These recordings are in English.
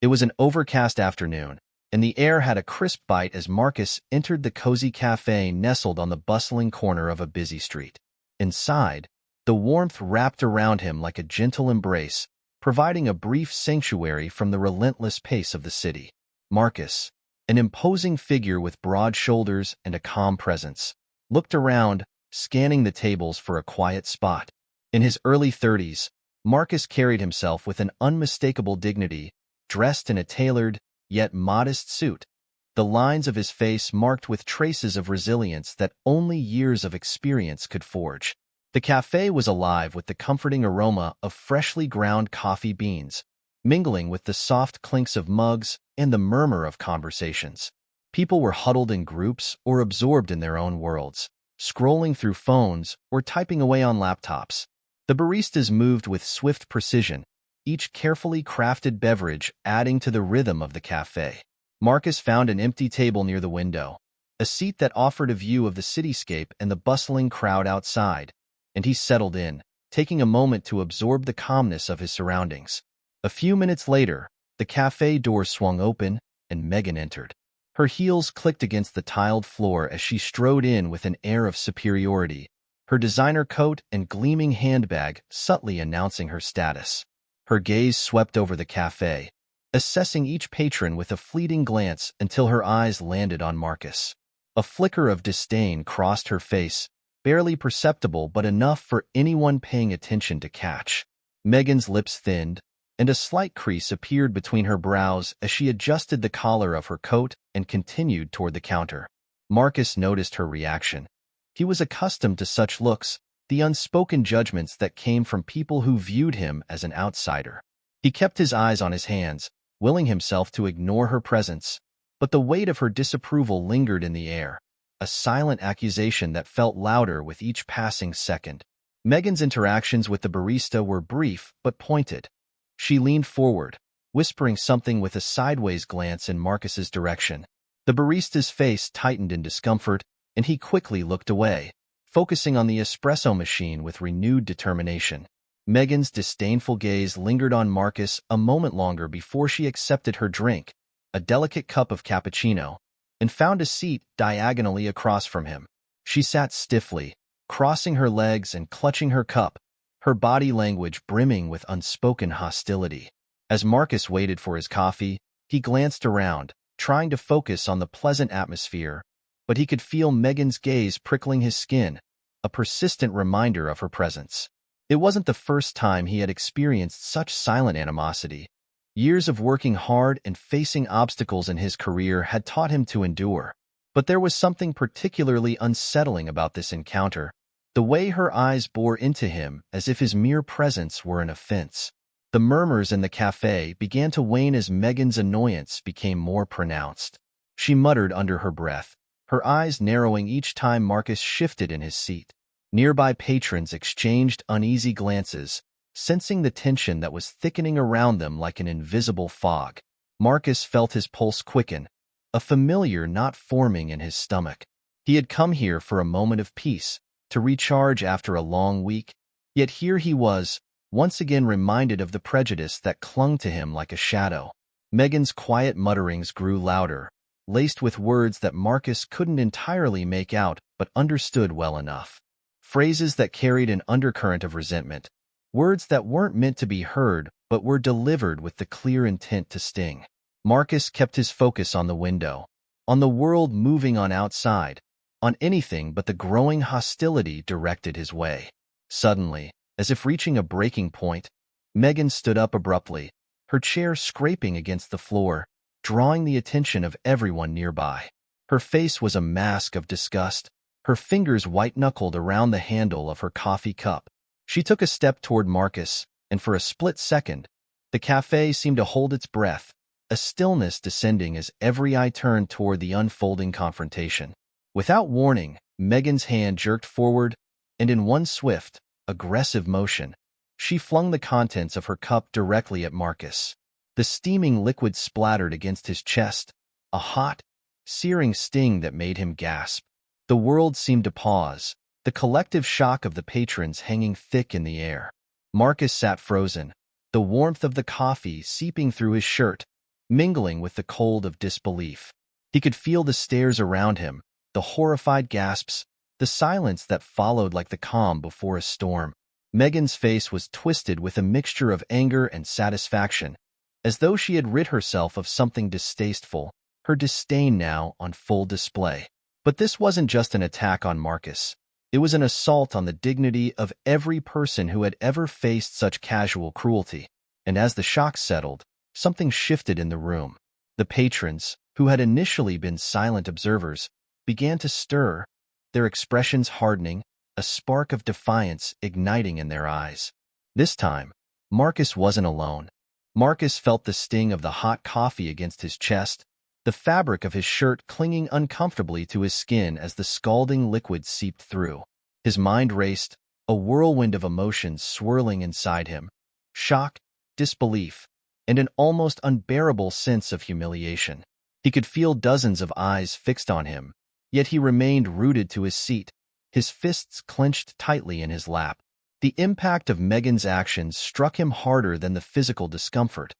It was an overcast afternoon, and the air had a crisp bite as Marcus entered the cozy cafe nestled on the bustling corner of a busy street. Inside, the warmth wrapped around him like a gentle embrace, providing a brief sanctuary from the relentless pace of the city. Marcus, an imposing figure with broad shoulders and a calm presence, looked around, scanning the tables for a quiet spot. In his early 30s, Marcus carried himself with an unmistakable dignity, dressed in a tailored, yet modest suit, the lines of his face marked with traces of resilience that only years of experience could forge. The cafe was alive with the comforting aroma of freshly ground coffee beans, mingling with the soft clinks of mugs and the murmur of conversations. People were huddled in groups or absorbed in their own worlds, scrolling through phones or typing away on laptops. The baristas moved with swift precision, each carefully crafted beverage adding to the rhythm of the cafe. Marcus found an empty table near the window, a seat that offered a view of the cityscape and the bustling crowd outside, and he settled in, taking a moment to absorb the calmness of his surroundings. A few minutes later, the cafe door swung open, and Megan entered. Her heels clicked against the tiled floor as she strode in with an air of superiority, her designer coat and gleaming handbag subtly announcing her status. Her gaze swept over the cafe, assessing each patron with a fleeting glance until her eyes landed on Marcus. A flicker of disdain crossed her face, barely perceptible but enough for anyone paying attention to catch. Megan's lips thinned, and a slight crease appeared between her brows as she adjusted the collar of her coat and continued toward the counter. Marcus noticed her reaction. He was accustomed to such looks, the unspoken judgments that came from people who viewed him as an outsider. He kept his eyes on his hands, willing himself to ignore her presence, but the weight of her disapproval lingered in the air, a silent accusation that felt louder with each passing second. Megan's interactions with the barista were brief but pointed. She leaned forward, whispering something with a sideways glance in Marcus's direction. The barista's face tightened in discomfort, and he quickly looked away, focusing on the espresso machine with renewed determination. Megan's disdainful gaze lingered on Marcus a moment longer before she accepted her drink, a delicate cup of cappuccino, and found a seat diagonally across from him. She sat stiffly, crossing her legs and clutching her cup, her body language brimming with unspoken hostility. As Marcus waited for his coffee, he glanced around, trying to focus on the pleasant atmosphere, but he could feel Megan's gaze prickling his skin, a persistent reminder of her presence. It wasn't the first time he had experienced such silent animosity. Years of working hard and facing obstacles in his career had taught him to endure. But there was something particularly unsettling about this encounter, the way her eyes bore into him as if his mere presence were an offense. The murmurs in the cafe began to wane as Megan's annoyance became more pronounced. She muttered under her breath, her eyes narrowing each time Marcus shifted in his seat. Nearby patrons exchanged uneasy glances, sensing the tension that was thickening around them like an invisible fog. Marcus felt his pulse quicken, a familiar knot forming in his stomach. He had come here for a moment of peace, to recharge after a long week, yet here he was, once again reminded of the prejudice that clung to him like a shadow. Megan's quiet mutterings grew louder, laced with words that Marcus couldn't entirely make out but understood well enough. Phrases that carried an undercurrent of resentment, words that weren't meant to be heard but were delivered with the clear intent to sting. Marcus kept his focus on the window, on the world moving on outside, on anything but the growing hostility directed his way. Suddenly, as if reaching a breaking point, Megan stood up abruptly, her chair scraping against the floor, drawing the attention of everyone nearby. Her face was a mask of disgust, her fingers white-knuckled around the handle of her coffee cup. She took a step toward Marcus, and for a split second, the cafe seemed to hold its breath, a stillness descending as every eye turned toward the unfolding confrontation. Without warning, Megan's hand jerked forward, and in one swift, aggressive motion, she flung the contents of her cup directly at Marcus. The steaming liquid splattered against his chest, a hot, searing sting that made him gasp. The world seemed to pause, the collective shock of the patrons hanging thick in the air. Marcus sat frozen, the warmth of the coffee seeping through his shirt, mingling with the cold of disbelief. He could feel the stares around him, the horrified gasps, the silence that followed like the calm before a storm. Megan's face was twisted with a mixture of anger and satisfaction, as though she had rid herself of something distasteful, her disdain now on full display. But this wasn't just an attack on Marcus. It was an assault on the dignity of every person who had ever faced such casual cruelty. And as the shock settled, something shifted in the room. The patrons, who had initially been silent observers, began to stir, their expressions hardening, a spark of defiance igniting in their eyes. This time, Marcus wasn't alone. Marcus felt the sting of the hot coffee against his chest, the fabric of his shirt clinging uncomfortably to his skin as the scalding liquid seeped through. His mind raced, a whirlwind of emotions swirling inside him: shock, disbelief, and an almost unbearable sense of humiliation. He could feel dozens of eyes fixed on him, yet he remained rooted to his seat, his fists clenched tightly in his lap. The impact of Megan's actions struck him harder than the physical discomfort.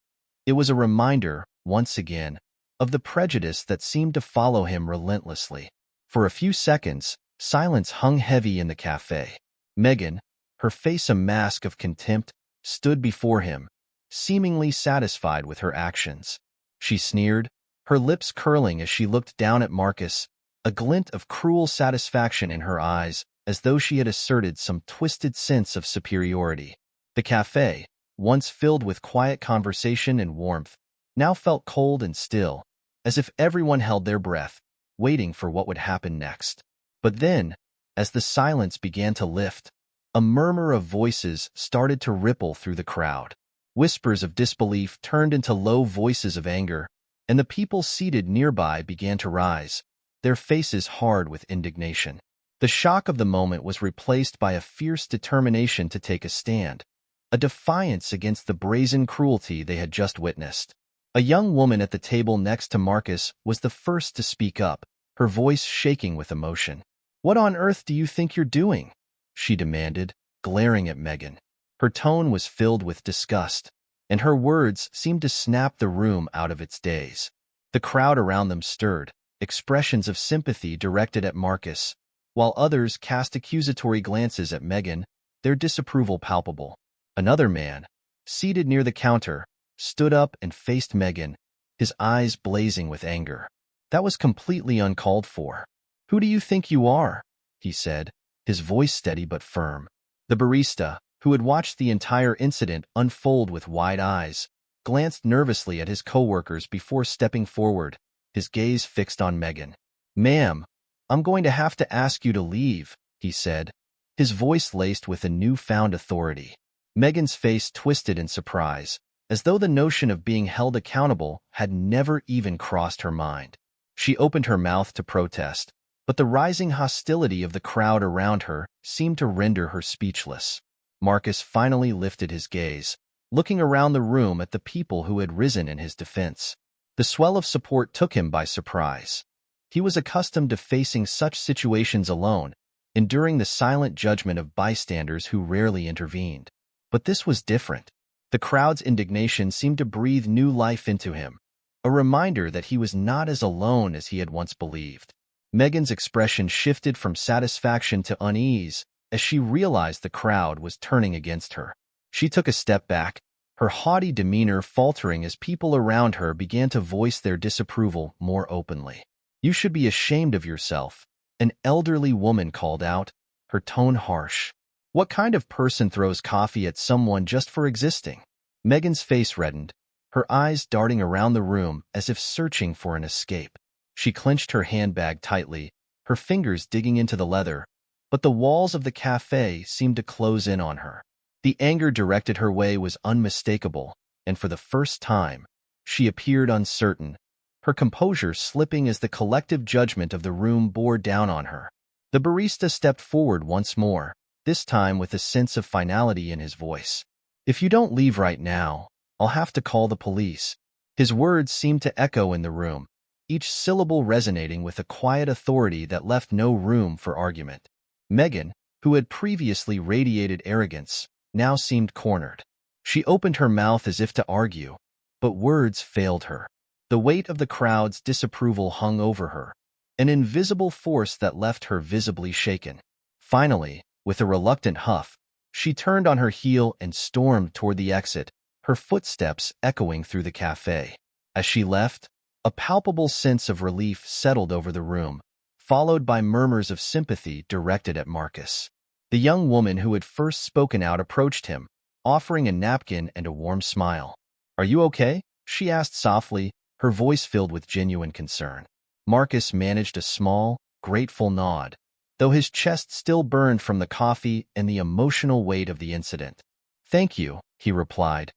It was a reminder, once again, of the prejudice that seemed to follow him relentlessly. For a few seconds, silence hung heavy in the cafe. Megan, her face a mask of contempt, stood before him, seemingly satisfied with her actions. She sneered, her lips curling as she looked down at Marcus, a glint of cruel satisfaction in her eyes, as though she had asserted some twisted sense of superiority. The cafe, once filled with quiet conversation and warmth, now felt cold and still, as if everyone held their breath, waiting for what would happen next. But then, as the silence began to lift, a murmur of voices started to ripple through the crowd. Whispers of disbelief turned into low voices of anger, and the people seated nearby began to rise, their faces hard with indignation. The shock of the moment was replaced by a fierce determination to take a stand, a defiance against the brazen cruelty they had just witnessed. A young woman at the table next to Marcus was the first to speak up, her voice shaking with emotion. "What on earth do you think you're doing?" she demanded, glaring at Megan. Her tone was filled with disgust, and her words seemed to snap the room out of its daze. The crowd around them stirred, expressions of sympathy directed at Marcus, while others cast accusatory glances at Megan, their disapproval palpable. Another man, seated near the counter, stood up and faced Megan, his eyes blazing with anger. That was completely uncalled for. "Who do you think you are?" he said, his voice steady but firm. The barista, who had watched the entire incident unfold with wide eyes, glanced nervously at his coworkers before stepping forward, his gaze fixed on Megan. "Ma'am, I'm going to have to ask you to leave," he said, his voice laced with a newfound authority. Megan's face twisted in surprise, as though the notion of being held accountable had never even crossed her mind. She opened her mouth to protest, but the rising hostility of the crowd around her seemed to render her speechless. Marcus finally lifted his gaze, looking around the room at the people who had risen in his defense. The swell of support took him by surprise. He was accustomed to facing such situations alone, enduring the silent judgment of bystanders who rarely intervened. But this was different. The crowd's indignation seemed to breathe new life into him, a reminder that he was not as alone as he had once believed. Megan's expression shifted from satisfaction to unease as she realized the crowd was turning against her. She took a step back, her haughty demeanor faltering as people around her began to voice their disapproval more openly. "You should be ashamed of yourself," an elderly woman called out, her tone harsh. "What kind of person throws coffee at someone just for existing?" Megan's face reddened, her eyes darting around the room as if searching for an escape. She clenched her handbag tightly, her fingers digging into the leather, but the walls of the cafe seemed to close in on her. The anger directed her way was unmistakable, and for the first time, she appeared uncertain, her composure slipping as the collective judgment of the room bore down on her. The barista stepped forward once more, this time with a sense of finality in his voice. "If you don't leave right now, I'll have to call the police." His words seemed to echo in the room, each syllable resonating with a quiet authority that left no room for argument. Megan, who had previously radiated arrogance, now seemed cornered. She opened her mouth as if to argue, but words failed her. The weight of the crowd's disapproval hung over her, an invisible force that left her visibly shaken. Finally, with a reluctant huff, she turned on her heel and stormed toward the exit, her footsteps echoing through the cafe. As she left, a palpable sense of relief settled over the room, followed by murmurs of sympathy directed at Marcus. The young woman who had first spoken out approached him, offering a napkin and a warm smile. "Are you okay?" she asked softly, her voice filled with genuine concern. Marcus managed a small, grateful nod, though his chest still burned from the coffee and the emotional weight of the incident. "Thank you," he replied,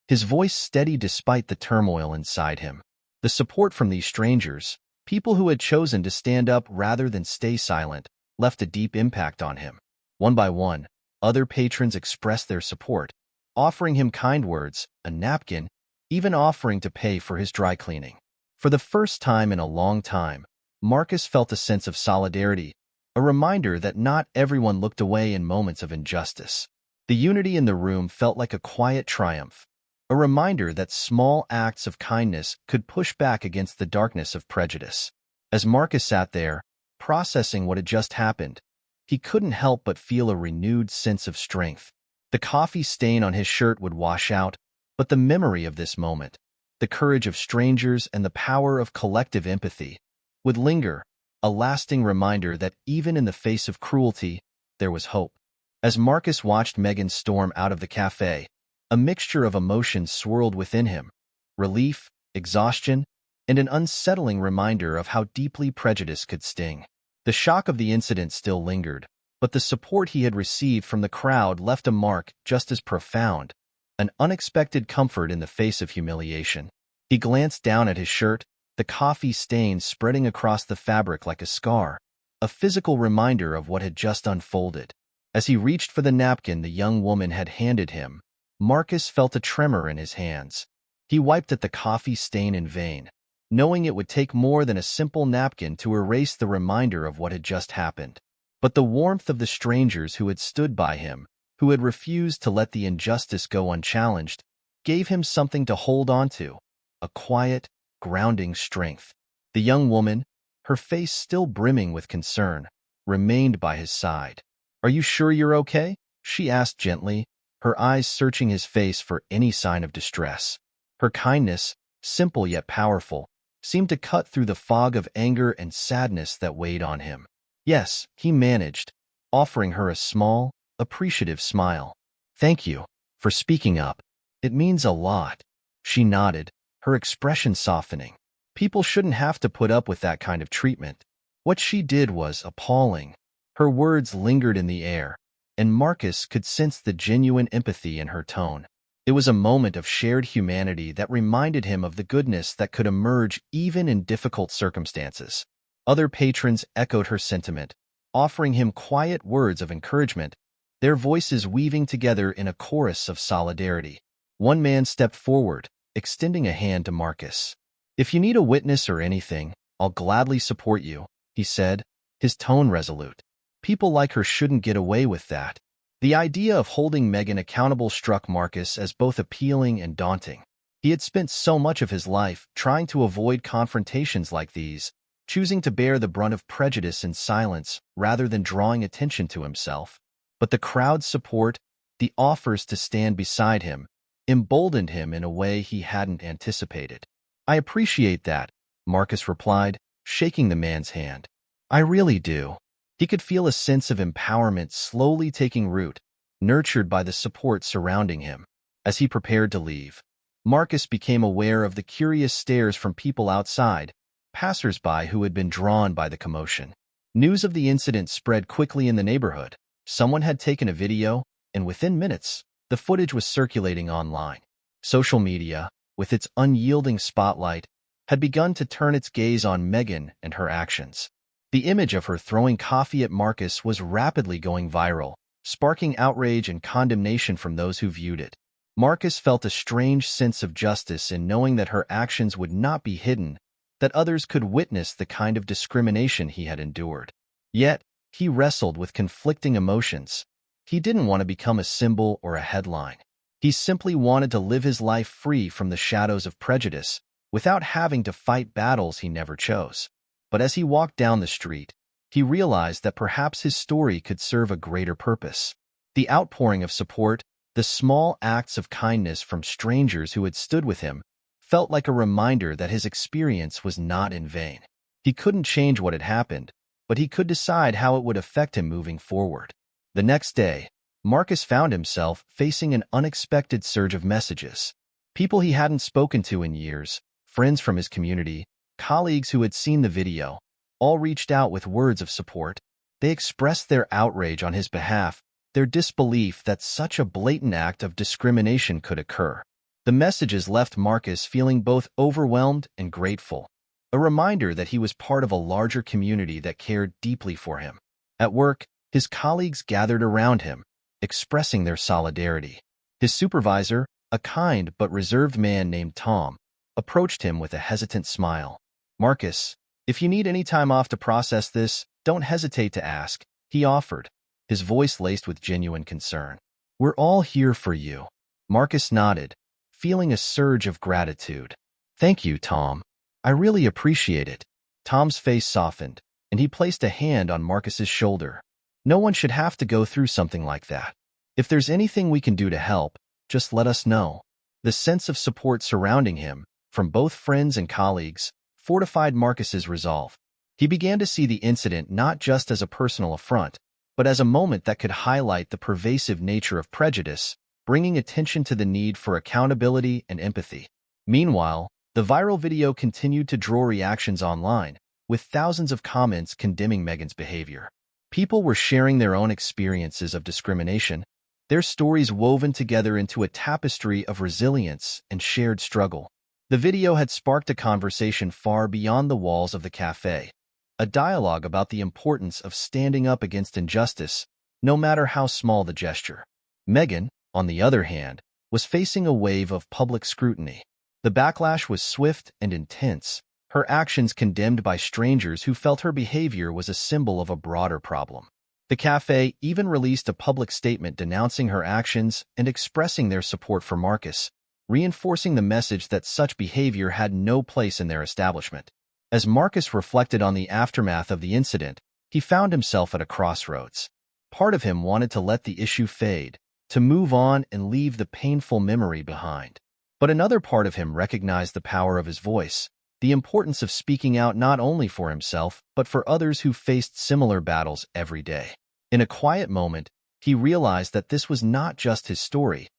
his voice steady despite the turmoil inside him. The support from these strangers, people who had chosen to stand up rather than stay silent, left a deep impact on him. One by one, other patrons expressed their support, offering him kind words, a napkin, even offering to pay for his dry cleaning. For the first time in a long time, Marcus felt a sense of solidarity, a reminder that not everyone looked away in moments of injustice. The unity in the room felt like a quiet triumph, a reminder that small acts of kindness could push back against the darkness of prejudice. As Marcus sat there, processing what had just happened, he couldn't help but feel a renewed sense of strength. The coffee stain on his shirt would wash out, but the memory of this moment, the courage of strangers and the power of collective empathy, would linger, a lasting reminder that even in the face of cruelty, there was hope. As Marcus watched Megan storm out of the cafe, a mixture of emotions swirled within him: relief, exhaustion, and an unsettling reminder of how deeply prejudice could sting. The shock of the incident still lingered, but the support he had received from the crowd left a mark just as profound, an unexpected comfort in the face of humiliation. He glanced down at his shirt, the coffee stain spreading across the fabric like a scar, a physical reminder of what had just unfolded. As he reached for the napkin the young woman had handed him, Marcus felt a tremor in his hands. He wiped at the coffee stain in vain, knowing it would take more than a simple napkin to erase the reminder of what had just happened. But the warmth of the strangers who had stood by him, who had refused to let the injustice go unchallenged, gave him something to hold on to, a quiet, grounding strength. The young woman, her face still brimming with concern, remained by his side. "Are you sure you're okay?" she asked gently, her eyes searching his face for any sign of distress. Her kindness, simple yet powerful, seemed to cut through the fog of anger and sadness that weighed on him. "Yes," he managed, offering her a small, appreciative smile. "Thank you for speaking up. It means a lot." She nodded, her expression softening. People shouldn't have to put up with that kind of treatment. What she did was appalling. Her words lingered in the air, and Marcus could sense the genuine empathy in her tone. It was a moment of shared humanity that reminded him of the goodness that could emerge even in difficult circumstances. Other patrons echoed her sentiment, offering him quiet words of encouragement, their voices weaving together in a chorus of solidarity. One man stepped forward, extending a hand to Marcus. "If you need a witness or anything, I'll gladly support you," he said, his tone resolute. People like her shouldn't get away with that. The idea of holding Megan accountable struck Marcus as both appealing and daunting. He had spent so much of his life trying to avoid confrontations like these, choosing to bear the brunt of prejudice in silence rather than drawing attention to himself. But the crowd's support, the offers to stand beside him, emboldened him in a way he hadn't anticipated. "I appreciate that," Marcus replied, shaking the man's hand. "I really do." He could feel a sense of empowerment slowly taking root, nurtured by the support surrounding him. As he prepared to leave, Marcus became aware of the curious stares from people outside, passers-by who had been drawn by the commotion. News of the incident spread quickly in the neighborhood. Someone had taken a video, and within minutes, the footage was circulating online. Social media, with its unyielding spotlight, had begun to turn its gaze on Megan and her actions. The image of her throwing coffee at Marcus was rapidly going viral, sparking outrage and condemnation from those who viewed it. Marcus felt a strange sense of justice in knowing that her actions would not be hidden, that others could witness the kind of discrimination he had endured. Yet, he wrestled with conflicting emotions. He didn't want to become a symbol or a headline. He simply wanted to live his life free from the shadows of prejudice, without having to fight battles he never chose. But as he walked down the street, he realized that perhaps his story could serve a greater purpose. The outpouring of support, the small acts of kindness from strangers who had stood with him, felt like a reminder that his experience was not in vain. He couldn't change what had happened, but he could decide how it would affect him moving forward. The next day, Marcus found himself facing an unexpected surge of messages. People he hadn't spoken to in years, friends from his community, colleagues who had seen the video, all reached out with words of support. They expressed their outrage on his behalf, their disbelief that such a blatant act of discrimination could occur. The messages left Marcus feeling both overwhelmed and grateful, a reminder that he was part of a larger community that cared deeply for him. At work, his colleagues gathered around him, expressing their solidarity. His supervisor, a kind but reserved man named Tom, approached him with a hesitant smile. "Marcus, if you need any time off to process this, don't hesitate to ask," he offered, his voice laced with genuine concern. "We're all here for you." Marcus nodded, feeling a surge of gratitude. "Thank you, Tom. I really appreciate it." Tom's face softened, and he placed a hand on Marcus's shoulder. "No one should have to go through something like that. If there's anything we can do to help, just let us know." The sense of support surrounding him, from both friends and colleagues, fortified Marcus's resolve. He began to see the incident not just as a personal affront, but as a moment that could highlight the pervasive nature of prejudice, bringing attention to the need for accountability and empathy. Meanwhile, the viral video continued to draw reactions online, with thousands of comments condemning Megan's behavior. People were sharing their own experiences of discrimination, their stories woven together into a tapestry of resilience and shared struggle. The video had sparked a conversation far beyond the walls of the cafe, a dialogue about the importance of standing up against injustice, no matter how small the gesture. Megan, on the other hand, was facing a wave of public scrutiny. The backlash was swift and intense, her actions condemned by strangers who felt her behavior was a symbol of a broader problem. The cafe even released a public statement denouncing her actions and expressing their support for Marcus, reinforcing the message that such behavior had no place in their establishment. As Marcus reflected on the aftermath of the incident, he found himself at a crossroads. Part of him wanted to let the issue fade, to move on and leave the painful memory behind. But another part of him recognized the power of his voice, the importance of speaking out not only for himself, but for others who faced similar battles every day. In a quiet moment, he realized that this was not just his story.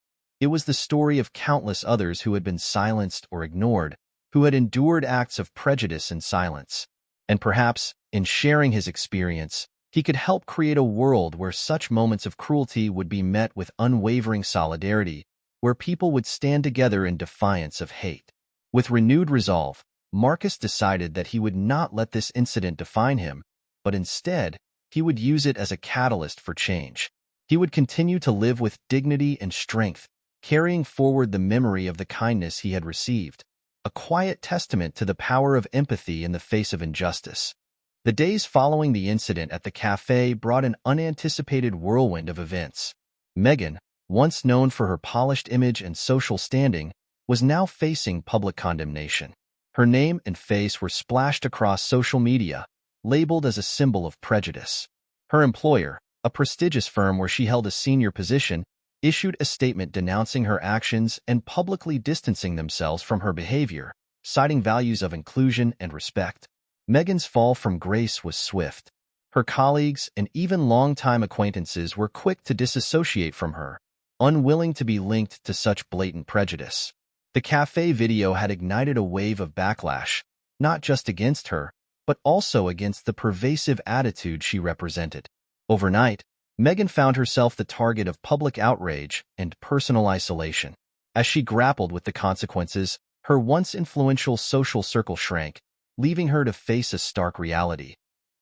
It was the story of countless others who had been silenced or ignored, who had endured acts of prejudice in silence. And perhaps, in sharing his experience, he could help create a world where such moments of cruelty would be met with unwavering solidarity, where people would stand together in defiance of hate. With renewed resolve, Marcus decided that he would not let this incident define him, but instead, he would use it as a catalyst for change. He would continue to live with dignity and strength, carrying forward the memory of the kindness he had received, a quiet testament to the power of empathy in the face of injustice. The days following the incident at the cafe brought an unanticipated whirlwind of events. Megan, once known for her polished image and social standing, was now facing public condemnation. Her name and face were splashed across social media, labeled as a symbol of prejudice. Her employer, a prestigious firm where she held a senior position, issued a statement denouncing her actions and publicly distancing themselves from her behavior, citing values of inclusion and respect. Megan's fall from grace was swift. Her colleagues and even longtime acquaintances were quick to disassociate from her, unwilling to be linked to such blatant prejudice. The cafe video had ignited a wave of backlash, not just against her, but also against the pervasive attitude she represented. Overnight, Megan found herself the target of public outrage and personal isolation. As she grappled with the consequences, her once influential social circle shrank, leaving her to face a stark reality.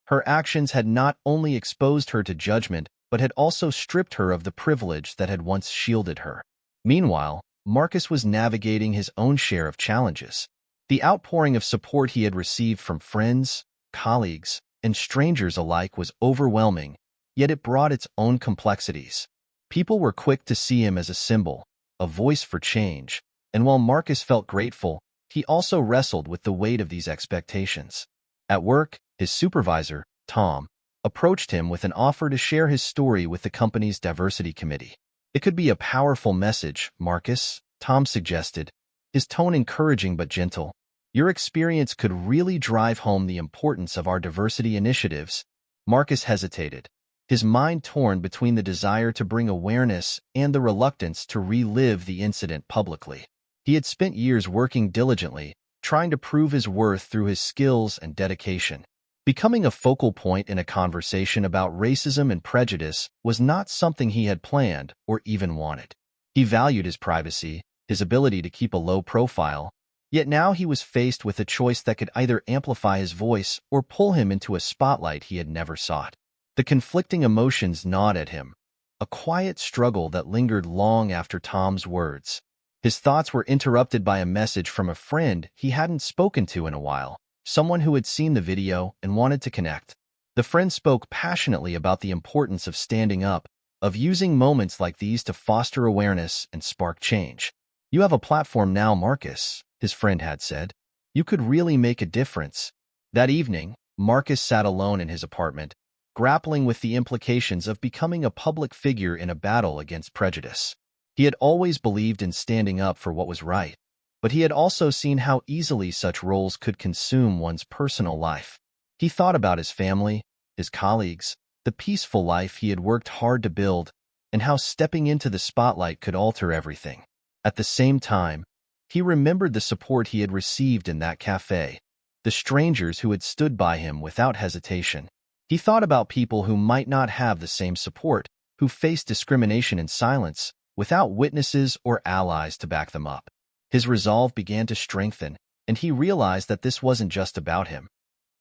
Her actions had not only exposed her to judgment, but had also stripped her of the privilege that had once shielded her. Meanwhile, Marcus was navigating his own share of challenges. The outpouring of support he had received from friends, colleagues, and strangers alike was overwhelming, yet it brought its own complexities. People were quick to see him as a symbol, a voice for change, and while Marcus felt grateful, he also wrestled with the weight of these expectations. At work, his supervisor, Tom, approached him with an offer to share his story with the company's diversity committee. It could be a powerful message, Marcus, Tom suggested, his tone encouraging but gentle. Your experience could really drive home the importance of our diversity initiatives. Marcus hesitated, his mind torn between the desire to bring awareness and the reluctance to relive the incident publicly. He had spent years working diligently, trying to prove his worth through his skills and dedication. Becoming a focal point in a conversation about racism and prejudice was not something he had planned or even wanted. He valued his privacy, his ability to keep a low profile, yet now he was faced with a choice that could either amplify his voice or pull him into a spotlight he had never sought. The conflicting emotions gnawed at him, a quiet struggle that lingered long after Tom's words. His thoughts were interrupted by a message from a friend he hadn't spoken to in a while, someone who had seen the video and wanted to connect. The friend spoke passionately about the importance of standing up, of using moments like these to foster awareness and spark change. You have a platform now, Marcus, his friend had said. You could really make a difference. That evening, Marcus sat alone in his apartment, grappling with the implications of becoming a public figure in a battle against prejudice. He had always believed in standing up for what was right, but he had also seen how easily such roles could consume one's personal life. He thought about his family, his colleagues, the peaceful life he had worked hard to build, and how stepping into the spotlight could alter everything. At the same time, he remembered the support he had received in that cafe, the strangers who had stood by him without hesitation. He thought about people who might not have the same support, who faced discrimination in silence, without witnesses or allies to back them up. His resolve began to strengthen, and he realized that this wasn't just about him.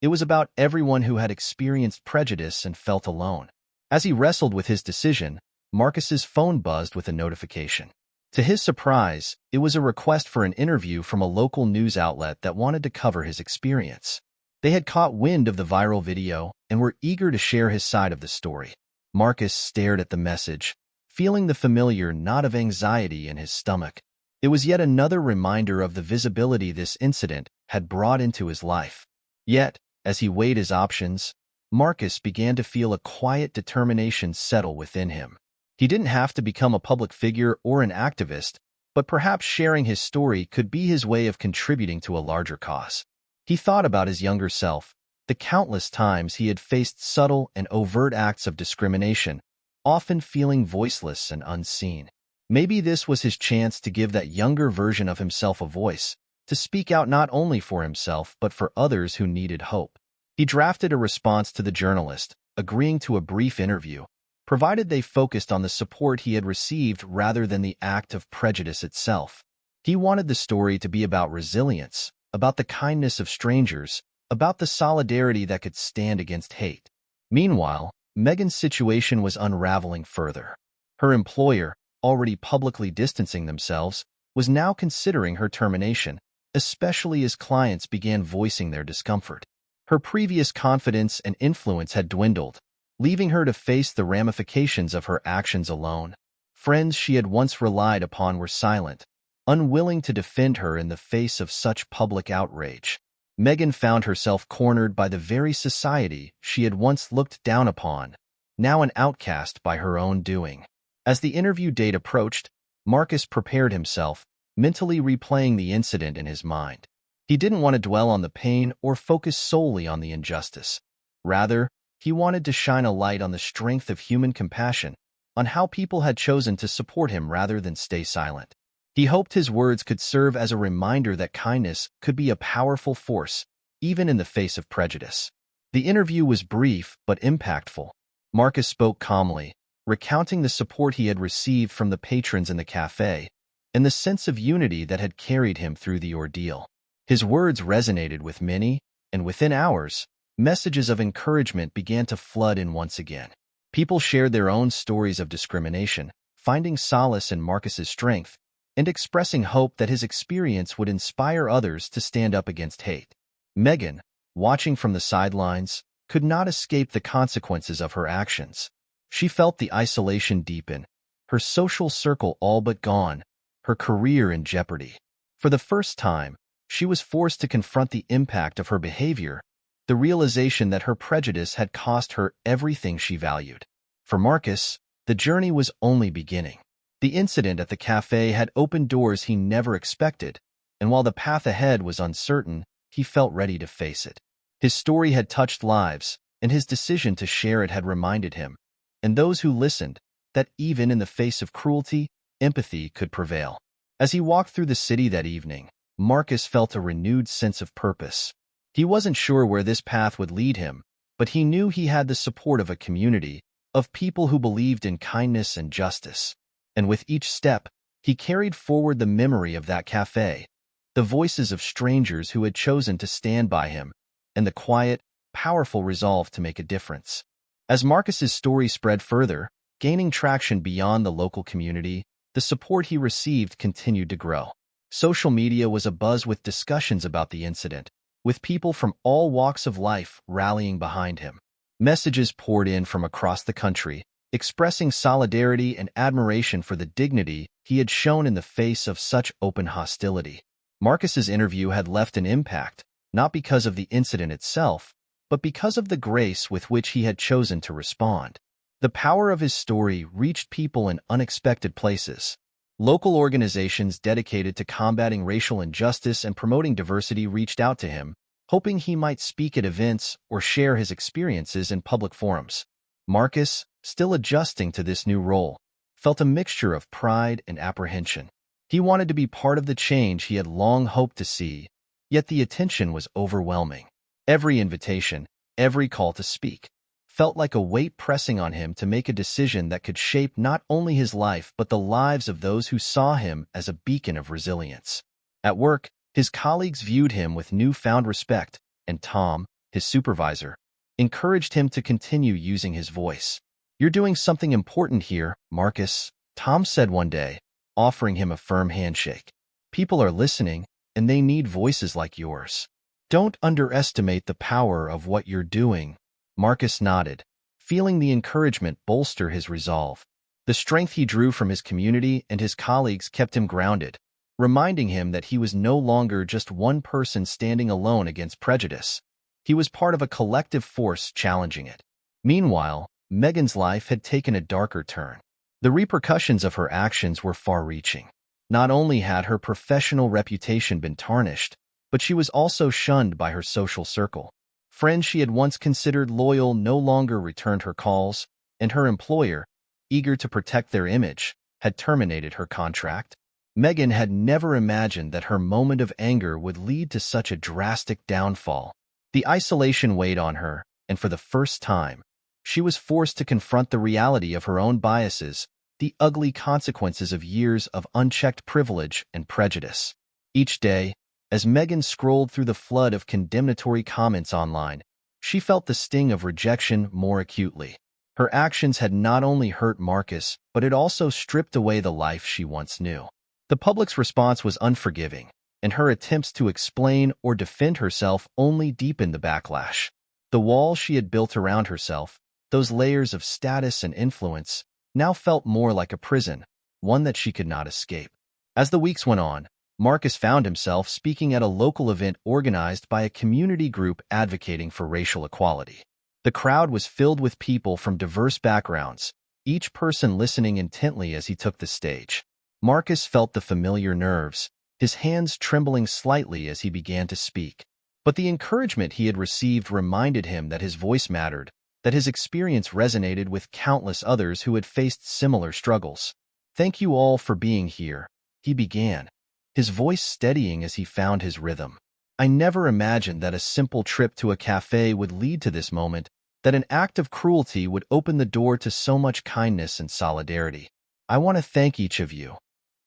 It was about everyone who had experienced prejudice and felt alone. As he wrestled with his decision, Marcus's phone buzzed with a notification. To his surprise, it was a request for an interview from a local news outlet that wanted to cover his experience. They had caught wind of the viral video and were eager to share his side of the story. Marcus stared at the message, feeling the familiar knot of anxiety in his stomach. It was yet another reminder of the visibility this incident had brought into his life. Yet, as he weighed his options, Marcus began to feel a quiet determination settle within him. He didn't have to become a public figure or an activist, but perhaps sharing his story could be his way of contributing to a larger cause. He thought about his younger self, the countless times he had faced subtle and overt acts of discrimination, often feeling voiceless and unseen. Maybe this was his chance to give that younger version of himself a voice, to speak out not only for himself but for others who needed hope. He drafted a response to the journalist, agreeing to a brief interview, provided they focused on the support he had received rather than the act of prejudice itself. He wanted the story to be about resilience, about the kindness of strangers, about the solidarity that could stand against hate. Meanwhile, Megan's situation was unraveling further. Her employer, already publicly distancing themselves, was now considering her termination, especially as clients began voicing their discomfort. Her previous confidence and influence had dwindled, leaving her to face the ramifications of her actions alone. Friends she had once relied upon were silent, unwilling to defend her in the face of such public outrage. Megan found herself cornered by the very society she had once looked down upon, now an outcast by her own doing. As the interview date approached, Marcus prepared himself, mentally replaying the incident in his mind. He didn't want to dwell on the pain or focus solely on the injustice. Rather, he wanted to shine a light on the strength of human compassion, on how people had chosen to support him rather than stay silent. He hoped his words could serve as a reminder that kindness could be a powerful force, even in the face of prejudice. The interview was brief but impactful. Marcus spoke calmly, recounting the support he had received from the patrons in the cafe and the sense of unity that had carried him through the ordeal. His words resonated with many, and within hours, messages of encouragement began to flood in once again. People shared their own stories of discrimination, finding solace in Marcus's strength, and expressing hope that his experience would inspire others to stand up against hate. Megan, watching from the sidelines, could not escape the consequences of her actions. She felt the isolation deepen, her social circle all but gone, her career in jeopardy. For the first time, she was forced to confront the impact of her behavior, the realization that her prejudice had cost her everything she valued. For Marcus, the journey was only beginning. The incident at the cafe had opened doors he never expected, and while the path ahead was uncertain, he felt ready to face it. His story had touched lives, and his decision to share it had reminded him, and those who listened, that even in the face of cruelty, empathy could prevail. As he walked through the city that evening, Marcus felt a renewed sense of purpose. He wasn't sure where this path would lead him, but he knew he had the support of a community, of people who believed in kindness and justice. And with each step, he carried forward the memory of that cafe, the voices of strangers who had chosen to stand by him, and the quiet, powerful resolve to make a difference. As Marcus's story spread further, gaining traction beyond the local community, the support he received continued to grow. Social media was abuzz with discussions about the incident, with people from all walks of life rallying behind him. Messages poured in from across the country, expressing solidarity and admiration for the dignity he had shown in the face of such open hostility. Marcus's interview had left an impact, not because of the incident itself, but because of the grace with which he had chosen to respond. The power of his story reached people in unexpected places. Local organizations dedicated to combating racial injustice and promoting diversity reached out to him, hoping he might speak at events or share his experiences in public forums. Marcus, still adjusting to this new role, felt a mixture of pride and apprehension. He wanted to be part of the change he had long hoped to see, yet the attention was overwhelming. Every invitation, every call to speak, felt like a weight pressing on him to make a decision that could shape not only his life but the lives of those who saw him as a beacon of resilience. At work, his colleagues viewed him with newfound respect, and Tom, his supervisor, encouraged him to continue using his voice. "You're doing something important here, Marcus," Tom said one day, offering him a firm handshake. "People are listening, and they need voices like yours. Don't underestimate the power of what you're doing." Marcus nodded, feeling the encouragement bolster his resolve. The strength he drew from his community and his colleagues kept him grounded, reminding him that he was no longer just one person standing alone against prejudice. He was part of a collective force challenging it. Meanwhile, Megan's life had taken a darker turn. The repercussions of her actions were far-reaching. Not only had her professional reputation been tarnished, but she was also shunned by her social circle. Friends she had once considered loyal no longer returned her calls, and her employer, eager to protect their image, had terminated her contract. Megan had never imagined that her moment of anger would lead to such a drastic downfall. The isolation weighed on her, and for the first time, she was forced to confront the reality of her own biases, the ugly consequences of years of unchecked privilege and prejudice. Each day, as Megan scrolled through the flood of condemnatory comments online, she felt the sting of rejection more acutely. Her actions had not only hurt Marcus, but it also stripped away the life she once knew. The public's response was unforgiving, and her attempts to explain or defend herself only deepened the backlash. The wall she had built around herself, those layers of status and influence, now felt more like a prison, one that she could not escape. As the weeks went on, Marcus found himself speaking at a local event organized by a community group advocating for racial equality. The crowd was filled with people from diverse backgrounds, each person listening intently as he took the stage. Marcus felt the familiar nerves, his hands trembling slightly as he began to speak. But the encouragement he had received reminded him that his voice mattered, that his experience resonated with countless others who had faced similar struggles. "Thank you all for being here," he began, his voice steadying as he found his rhythm. "I never imagined that a simple trip to a cafe would lead to this moment, that an act of cruelty would open the door to so much kindness and solidarity. I want to thank each of you,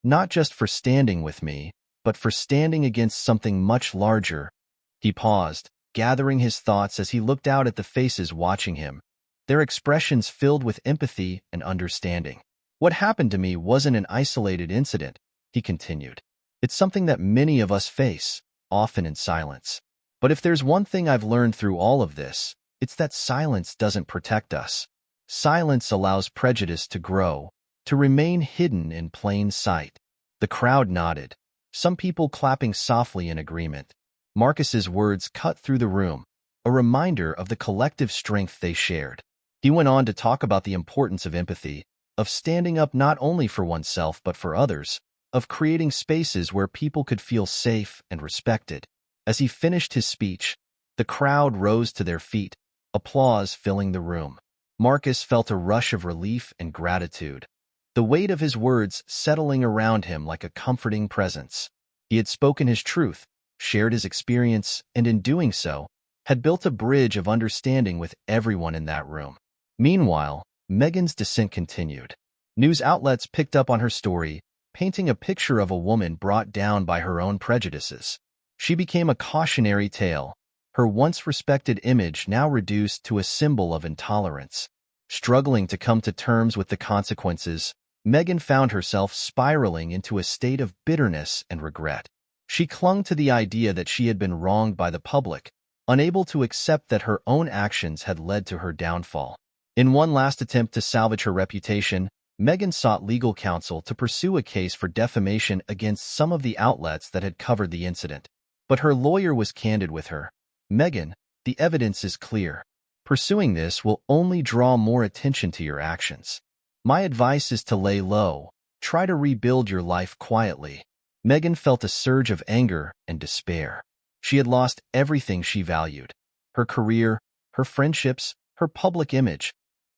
not just for standing with me, but for standing against something much larger." He paused, gathering his thoughts as he looked out at the faces watching him, their expressions filled with empathy and understanding. "What happened to me wasn't an isolated incident," he continued. "It's something that many of us face, often in silence. But if there's one thing I've learned through all of this, it's that silence doesn't protect us. Silence allows prejudice to grow, to remain hidden in plain sight." The crowd nodded, some people clapping softly in agreement. Marcus's words cut through the room, a reminder of the collective strength they shared. He went on to talk about the importance of empathy, of standing up not only for oneself but for others, of creating spaces where people could feel safe and respected. As he finished his speech, the crowd rose to their feet, applause filling the room. Marcus felt a rush of relief and gratitude, the weight of his words settling around him like a comforting presence. He had spoken his truth, shared his experience, and in doing so, had built a bridge of understanding with everyone in that room. Meanwhile, Megan's descent continued. News outlets picked up on her story, painting a picture of a woman brought down by her own prejudices. She became a cautionary tale, her once respected image now reduced to a symbol of intolerance. Struggling to come to terms with the consequences, Megan found herself spiraling into a state of bitterness and regret. She clung to the idea that she had been wronged by the public, unable to accept that her own actions had led to her downfall. In one last attempt to salvage her reputation, Megan sought legal counsel to pursue a case for defamation against some of the outlets that had covered the incident. But her lawyer was candid with her. "Megan, the evidence is clear. Pursuing this will only draw more attention to your actions. My advice is to lay low, try to rebuild your life quietly." Megan felt a surge of anger and despair. She had lost everything she valued: her career, her friendships, her public image,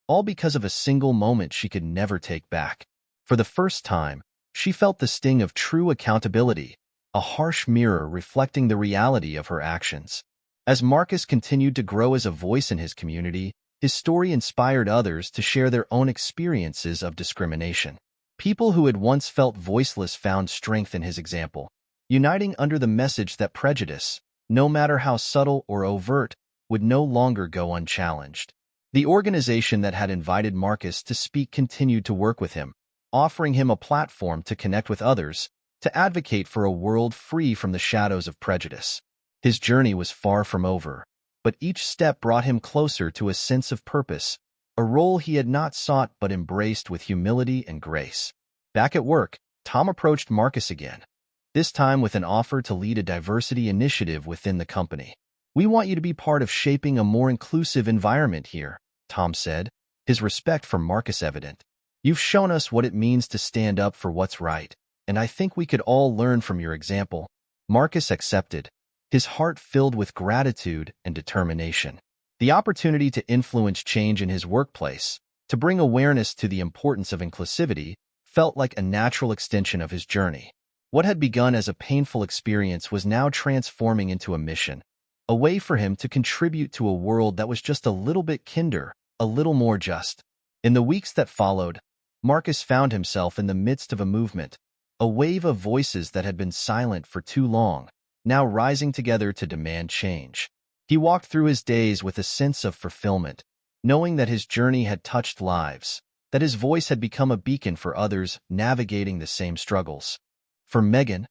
all because of a single moment she could never take back. For the first time, she felt the sting of true accountability, a harsh mirror reflecting the reality of her actions. As Marcus continued to grow as a voice in his community, his story inspired others to share their own experiences of discrimination. People who had once felt voiceless found strength in his example, uniting under the message that prejudice, no matter how subtle or overt, would no longer go unchallenged. The organization that had invited Marcus to speak continued to work with him, offering him a platform to connect with others, to advocate for a world free from the shadows of prejudice. His journey was far from over, but each step brought him closer to a sense of purpose, a role he had not sought but embraced with humility and grace. Back at work, Tom approached Marcus again, this time with an offer to lead a diversity initiative within the company. "We want you to be part of shaping a more inclusive environment here," Tom said, his respect for Marcus evident. "You've shown us what it means to stand up for what's right, and I think we could all learn from your example." Marcus accepted, his heart filled with gratitude and determination. The opportunity to influence change in his workplace, to bring awareness to the importance of inclusivity, felt like a natural extension of his journey. What had begun as a painful experience was now transforming into a mission, a way for him to contribute to a world that was just a little bit kinder, a little more just. In the weeks that followed, Marcus found himself in the midst of a movement, a wave of voices that had been silent for too long, now rising together to demand change. He walked through his days with a sense of fulfillment, knowing that his journey had touched lives, that his voice had become a beacon for others navigating the same struggles. For Megan,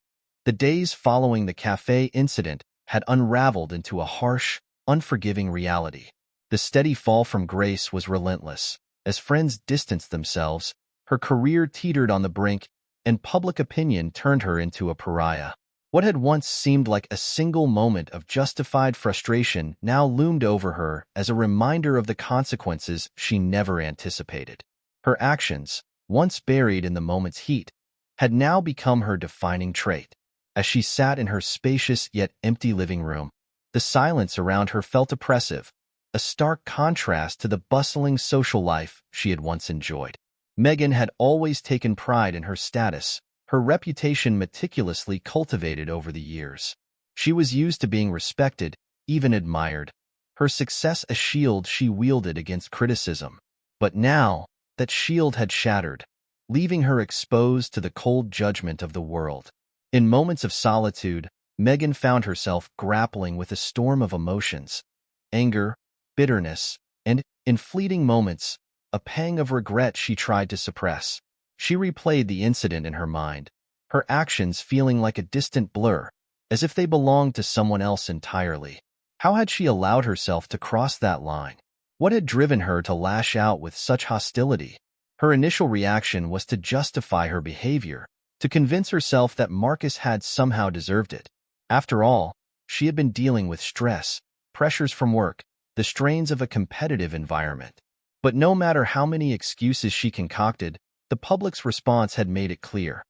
the days following the Café incident had unraveled into a harsh, unforgiving reality. The steady fall from grace was relentless. As friends distanced themselves, her career teetered on the brink, and public opinion turned her into a pariah. What had once seemed like a single moment of justified frustration now loomed over her as a reminder of the consequences she never anticipated. Her actions, once buried in the moment's heat, had now become her defining trait. As she sat in her spacious yet empty living room, the silence around her felt oppressive, a stark contrast to the bustling social life she had once enjoyed. Megan had always taken pride in her status, her reputation meticulously cultivated over the years. She was used to being respected, even admired, her success a shield she wielded against criticism. But now, that shield had shattered, leaving her exposed to the cold judgment of the world. In moments of solitude, Megan found herself grappling with a storm of emotions: anger, bitterness, and, in fleeting moments, a pang of regret she tried to suppress. She replayed the incident in her mind, her actions feeling like a distant blur, as if they belonged to someone else entirely. How had she allowed herself to cross that line? What had driven her to lash out with such hostility? Her initial reaction was to justify her behavior, to convince herself that Marcus had somehow deserved it. After all, she had been dealing with stress, pressures from work, the strains of a competitive environment. But no matter how many excuses she concocted, the public's response had made it clear.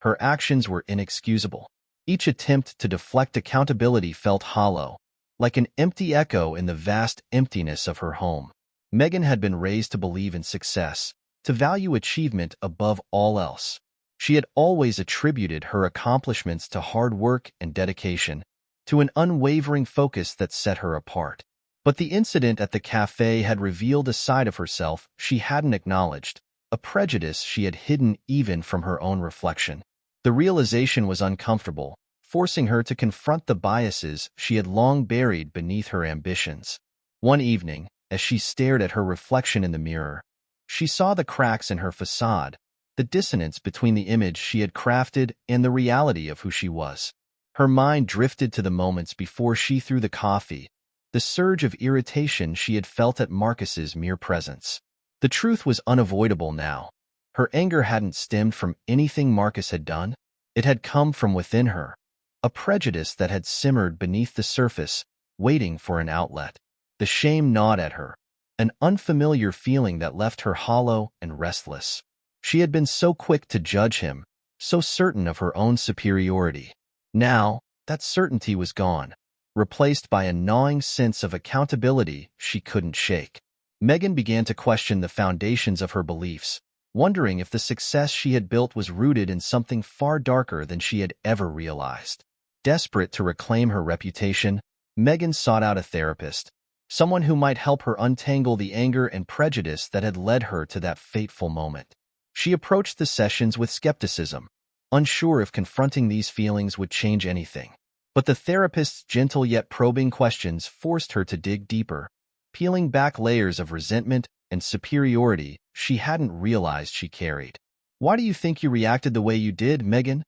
Her actions were inexcusable. Each attempt to deflect accountability felt hollow, like an empty echo in the vast emptiness of her home. Megan had been raised to believe in success, to value achievement above all else. She had always attributed her accomplishments to hard work and dedication, to an unwavering focus that set her apart. But the incident at the cafe had revealed a side of herself she hadn't acknowledged, a prejudice she had hidden even from her own reflection. The realization was uncomfortable, forcing her to confront the biases she had long buried beneath her ambitions. One evening, as she stared at her reflection in the mirror, she saw the cracks in her facade, the dissonance between the image she had crafted and the reality of who she was. Her mind drifted to the moments before she threw the coffee, the surge of irritation she had felt at Marcus's mere presence. The truth was unavoidable now. Her anger hadn't stemmed from anything Marcus had done. It had come from within her, a prejudice that had simmered beneath the surface, waiting for an outlet. The shame gnawed at her, an unfamiliar feeling that left her hollow and restless. She had been so quick to judge him, so certain of her own superiority. Now, that certainty was gone, replaced by a gnawing sense of accountability she couldn't shake. Megan began to question the foundations of her beliefs, wondering if the success she had built was rooted in something far darker than she had ever realized. Desperate to reclaim her reputation, Megan sought out a therapist, someone who might help her untangle the anger and prejudice that had led her to that fateful moment. She approached the sessions with skepticism, unsure if confronting these feelings would change anything. But the therapist's gentle yet probing questions forced her to dig deeper, peeling back layers of resentment and superiority she hadn't realized she carried. "Why do you think you reacted the way you did, Megan?"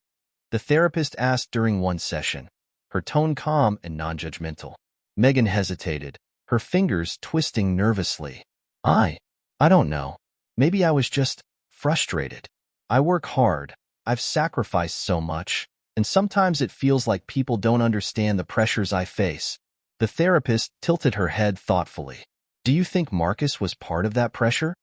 the therapist asked during one session, her tone calm and non-judgmental. Megan hesitated, her fingers twisting nervously. I don't know. Maybe I was just frustrated. I work hard. I've sacrificed so much, and sometimes it feels like people don't understand the pressures I face. The therapist tilted her head thoughtfully. "Do you think Marcus was part of that pressure?"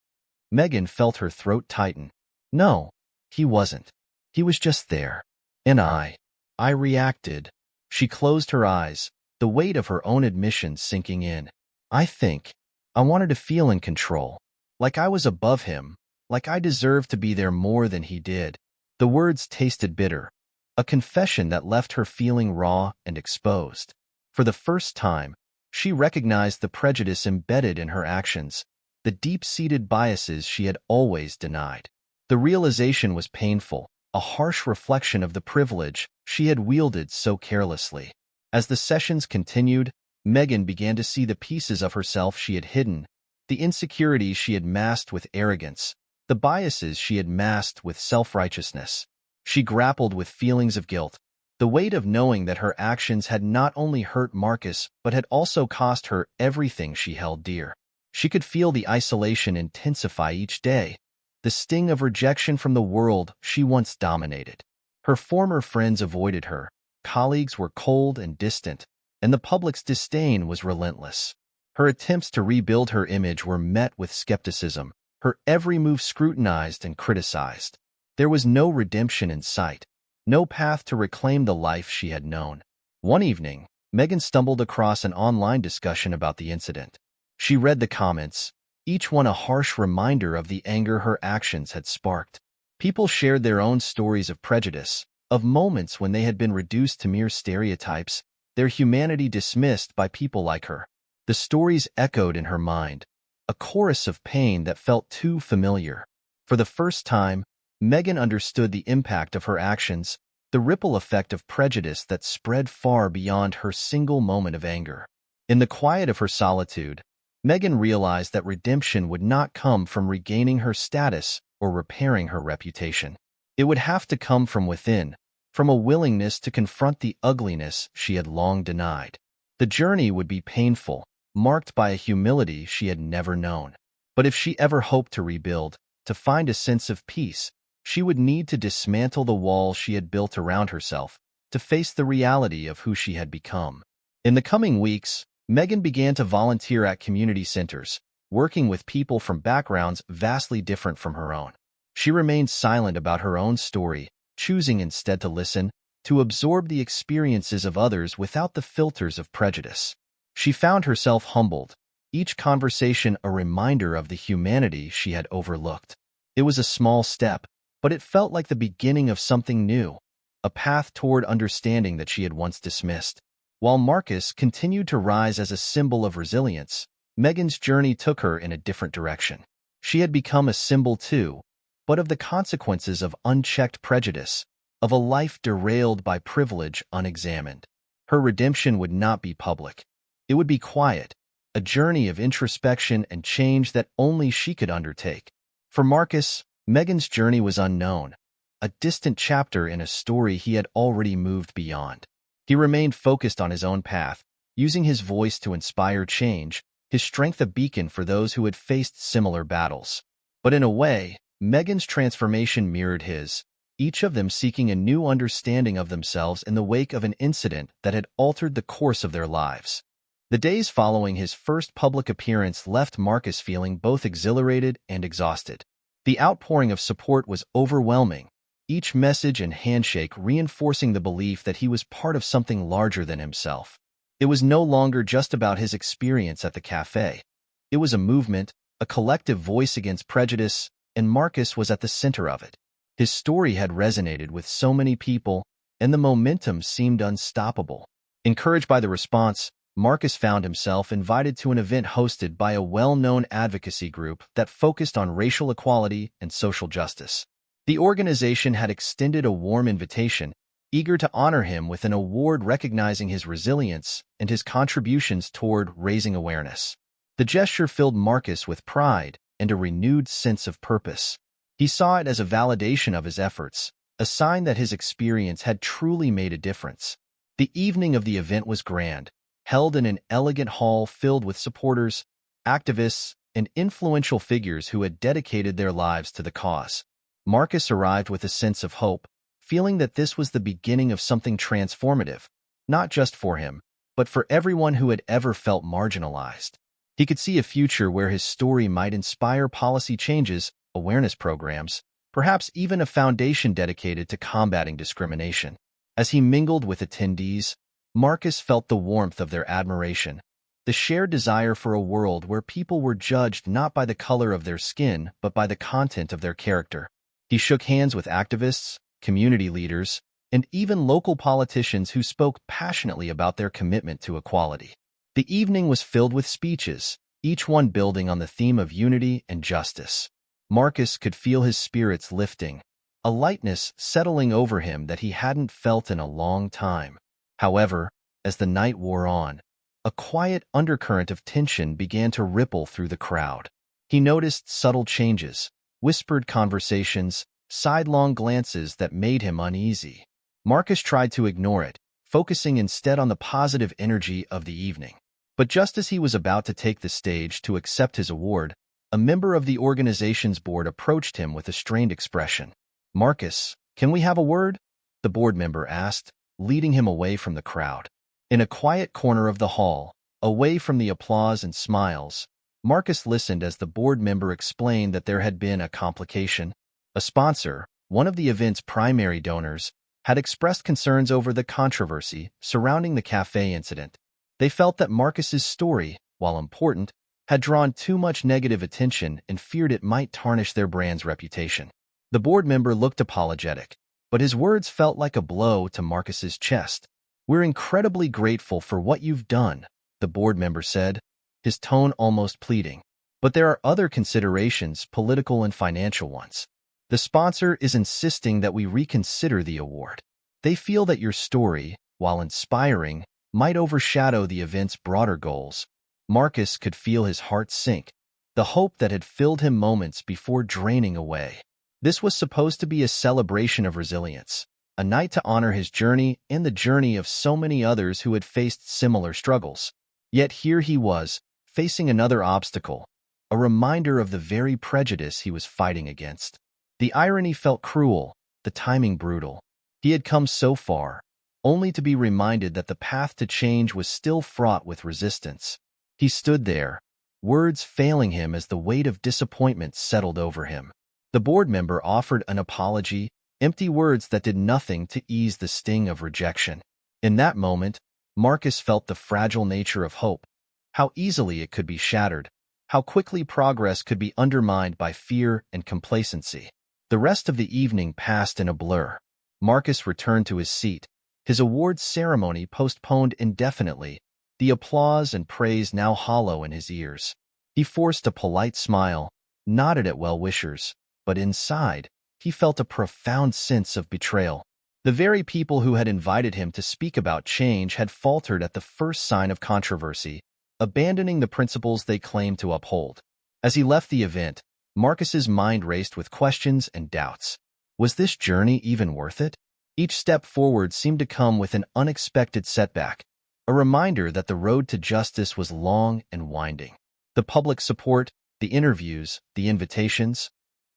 Megan felt her throat tighten. "No, he wasn't. He was just there. And I reacted." She closed her eyes, the weight of her own admission sinking in. I think I wanted to feel in control, like I was above him, like I deserved to be there more than he did." The words tasted bitter, a confession that left her feeling raw and exposed. For the first time, she recognized the prejudice embedded in her actions, the deep-seated biases she had always denied. The realization was painful, a harsh reflection of the privilege she had wielded so carelessly. As the sessions continued, Megan began to see the pieces of herself she had hidden, the insecurities she had masked with arrogance, the biases she had masked with self-righteousness. She grappled with feelings of guilt, the weight of knowing that her actions had not only hurt Marcus but had also cost her everything she held dear. She could feel the isolation intensify each day, the sting of rejection from the world she once dominated. Her former friends avoided her, colleagues were cold and distant, and the public's disdain was relentless. Her attempts to rebuild her image were met with skepticism, her every move scrutinized and criticized. There was no redemption in sight, no path to reclaim the life she had known. One evening, Megan stumbled across an online discussion about the incident. She read the comments, each one a harsh reminder of the anger her actions had sparked. People shared their own stories of prejudice, of moments when they had been reduced to mere stereotypes, their humanity dismissed by people like her. The stories echoed in her mind, a chorus of pain that felt too familiar. For the first time, Megan understood the impact of her actions, the ripple effect of prejudice that spread far beyond her single moment of anger. In the quiet of her solitude, Megan realized that redemption would not come from regaining her status or repairing her reputation. It would have to come from within, from a willingness to confront the ugliness she had long denied. The journey would be painful, marked by a humility she had never known. But if she ever hoped to rebuild, to find a sense of peace, She would need to dismantle the walls she had built around herself to face the reality of who she had become. In the coming weeks, Megan began to volunteer at community centers, working with people from backgrounds vastly different from her own. She remained silent about her own story, choosing instead to listen, to absorb the experiences of others without the filters of prejudice. She found herself humbled, each conversation a reminder of the humanity she had overlooked. It was a small step, but it felt like the beginning of something new, a path toward understanding that she had once dismissed. While Marcus continued to rise as a symbol of resilience, Megan's journey took her in a different direction. She had become a symbol too, but of the consequences of unchecked prejudice, of a life derailed by privilege unexamined. Her redemption would not be public. It would be quiet, a journey of introspection and change that only she could undertake. For Marcus, Megan's journey was unknown, a distant chapter in a story he had already moved beyond. He remained focused on his own path, using his voice to inspire change, his strength a beacon for those who had faced similar battles. But in a way, Megan's transformation mirrored his, each of them seeking a new understanding of themselves in the wake of an incident that had altered the course of their lives. The days following his first public appearance left Marcus feeling both exhilarated and exhausted. The outpouring of support was overwhelming, each message and handshake reinforcing the belief that he was part of something larger than himself. It was no longer just about his experience at the cafe. It was a movement, a collective voice against prejudice, and Marcus was at the center of it. His story had resonated with so many people, and the momentum seemed unstoppable. Encouraged by the response, Marcus found himself invited to an event hosted by a well-known advocacy group that focused on racial equality and social justice. The organization had extended a warm invitation, eager to honor him with an award recognizing his resilience and his contributions toward raising awareness. The gesture filled Marcus with pride and a renewed sense of purpose. He saw it as a validation of his efforts, a sign that his experience had truly made a difference. The evening of the event was grand, held in an elegant hall filled with supporters, activists, and influential figures who had dedicated their lives to the cause. Marcus arrived with a sense of hope, feeling that this was the beginning of something transformative, not just for him, but for everyone who had ever felt marginalized. He could see a future where his story might inspire policy changes, awareness programs, perhaps even a foundation dedicated to combating discrimination. As he mingled with attendees, Marcus felt the warmth of their admiration, the shared desire for a world where people were judged not by the color of their skin but by the content of their character. He shook hands with activists, community leaders, and even local politicians who spoke passionately about their commitment to equality. The evening was filled with speeches, each one building on the theme of unity and justice. Marcus could feel his spirits lifting, a lightness settling over him that he hadn't felt in a long time. However, as the night wore on, a quiet undercurrent of tension began to ripple through the crowd. He noticed subtle changes, whispered conversations, sidelong glances that made him uneasy. Marcus tried to ignore it, focusing instead on the positive energy of the evening. But just as he was about to take the stage to accept his award, a member of the organization's board approached him with a strained expression. "Marcus, can we have a word?" the board member asked, leading him away from the crowd. In a quiet corner of the hall, away from the applause and smiles, Marcus listened as the board member explained that there had been a complication. A sponsor, one of the event's primary donors, had expressed concerns over the controversy surrounding the cafe incident. They felt that Marcus's story, while important, had drawn too much negative attention and feared it might tarnish their brand's reputation. The board member looked apologetic, but his words felt like a blow to Marcus's chest. "We're incredibly grateful for what you've done," the board member said, his tone almost pleading. "But there are other considerations, political and financial ones. The sponsor is insisting that we reconsider the award. They feel that your story, while inspiring, might overshadow the event's broader goals." Marcus could feel his heart sink, the hope that had filled him moments before draining away. This was supposed to be a celebration of resilience, a night to honor his journey and the journey of so many others who had faced similar struggles. Yet here he was, facing another obstacle, a reminder of the very prejudice he was fighting against. The irony felt cruel, the timing brutal. He had come so far, only to be reminded that the path to change was still fraught with resistance. He stood there, words failing him as the weight of disappointment settled over him. The board member offered an apology, empty words that did nothing to ease the sting of rejection. In that moment, Marcus felt the fragile nature of hope, how easily it could be shattered, how quickly progress could be undermined by fear and complacency. The rest of the evening passed in a blur. Marcus returned to his seat, his awards ceremony postponed indefinitely, the applause and praise now hollow in his ears. He forced a polite smile, nodded at well-wishers, but inside, he felt a profound sense of betrayal. The very people who had invited him to speak about change had faltered at the first sign of controversy, abandoning the principles they claimed to uphold. As he left the event, Marcus's mind raced with questions and doubts. Was this journey even worth it? Each step forward seemed to come with an unexpected setback, a reminder that the road to justice was long and winding. The public support, the interviews, the invitations,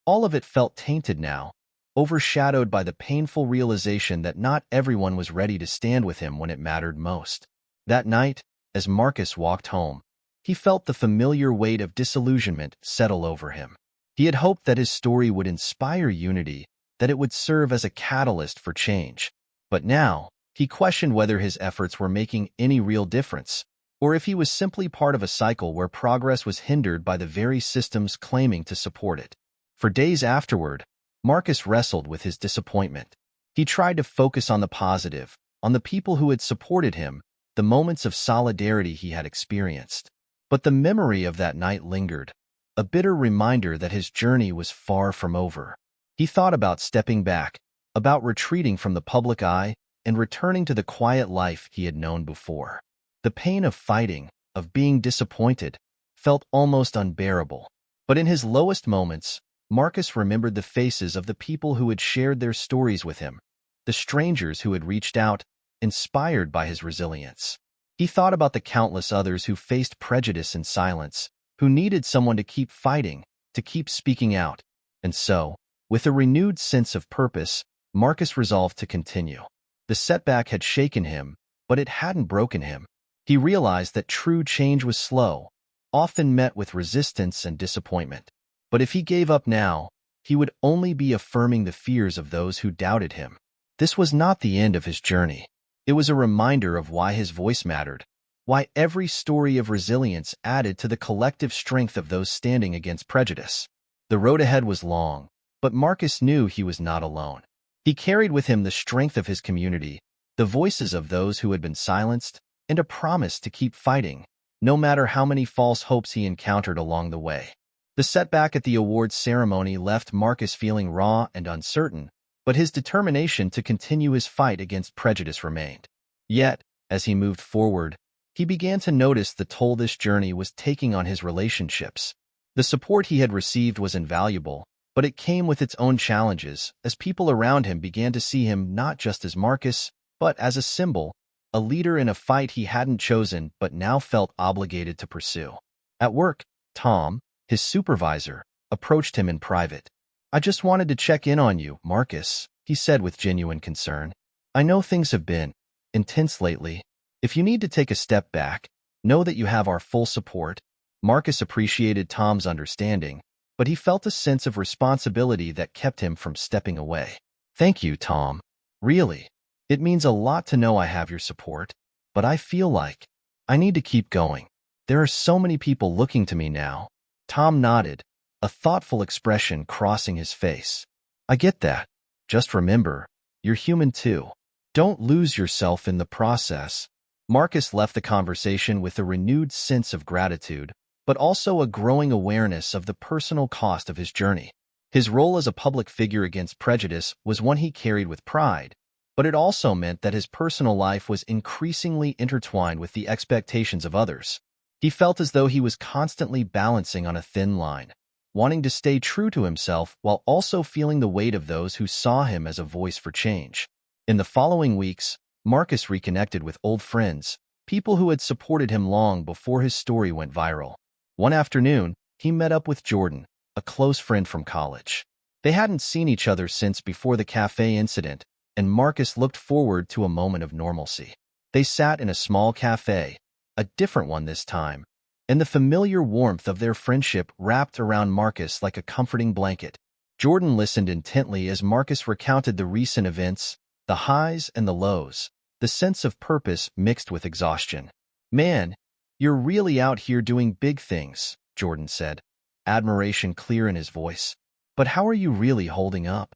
all of it felt tainted now, overshadowed by the painful realization that not everyone was ready to stand with him when it mattered most. That night, as Marcus walked home, he felt the familiar weight of disillusionment settle over him. He had hoped that his story would inspire unity, that it would serve as a catalyst for change. But now, he questioned whether his efforts were making any real difference, or if he was simply part of a cycle where progress was hindered by the very systems claiming to support it. For days afterward, Marcus wrestled with his disappointment. He tried to focus on the positive, on the people who had supported him, the moments of solidarity he had experienced. But the memory of that night lingered, a bitter reminder that his journey was far from over. He thought about stepping back, about retreating from the public eye, and returning to the quiet life he had known before. The pain of fighting, of being disappointed, felt almost unbearable. But in his lowest moments, Marcus remembered the faces of the people who had shared their stories with him, the strangers who had reached out, inspired by his resilience. He thought about the countless others who faced prejudice in silence, who needed someone to keep fighting, to keep speaking out. And so, with a renewed sense of purpose, Marcus resolved to continue. The setback had shaken him, but it hadn't broken him. He realized that true change was slow, often met with resistance and disappointment. But if he gave up now, he would only be affirming the fears of those who doubted him. This was not the end of his journey. It was a reminder of why his voice mattered, why every story of resilience added to the collective strength of those standing against prejudice. The road ahead was long, but Marcus knew he was not alone. He carried with him the strength of his community, the voices of those who had been silenced, and a promise to keep fighting, no matter how many false hopes he encountered along the way. The setback at the awards ceremony left Marcus feeling raw and uncertain, but his determination to continue his fight against prejudice remained. Yet, as he moved forward, he began to notice the toll this journey was taking on his relationships. The support he had received was invaluable, but it came with its own challenges as people around him began to see him not just as Marcus, but as a symbol, a leader in a fight he hadn't chosen but now felt obligated to pursue. At work, Tom, his supervisor, approached him in private. "I just wanted to check in on you, Marcus," he said with genuine concern. "I know things have been intense lately. If you need to take a step back, know that you have our full support." Marcus appreciated Tom's understanding, but he felt a sense of responsibility that kept him from stepping away. "Thank you, Tom. Really. It means a lot to know I have your support, but I feel like I need to keep going. There are so many people looking to me now." Tom nodded, a thoughtful expression crossing his face. "I get that. Just remember, you're human too. Don't lose yourself in the process." Marcus left the conversation with a renewed sense of gratitude, but also a growing awareness of the personal cost of his journey. His role as a public figure against prejudice was one he carried with pride, but it also meant that his personal life was increasingly intertwined with the expectations of others. He felt as though he was constantly balancing on a thin line, wanting to stay true to himself while also feeling the weight of those who saw him as a voice for change. In the following weeks, Marcus reconnected with old friends, people who had supported him long before his story went viral. One afternoon, he met up with Jordan, a close friend from college. They hadn't seen each other since before the cafe incident, and Marcus looked forward to a moment of normalcy. They sat in a small cafe, a different one this time, and the familiar warmth of their friendship wrapped around Marcus like a comforting blanket. Jordan listened intently as Marcus recounted the recent events, the highs and the lows, the sense of purpose mixed with exhaustion. "Man, you're really out here doing big things," Jordan said, admiration clear in his voice. "But how are you really holding up?"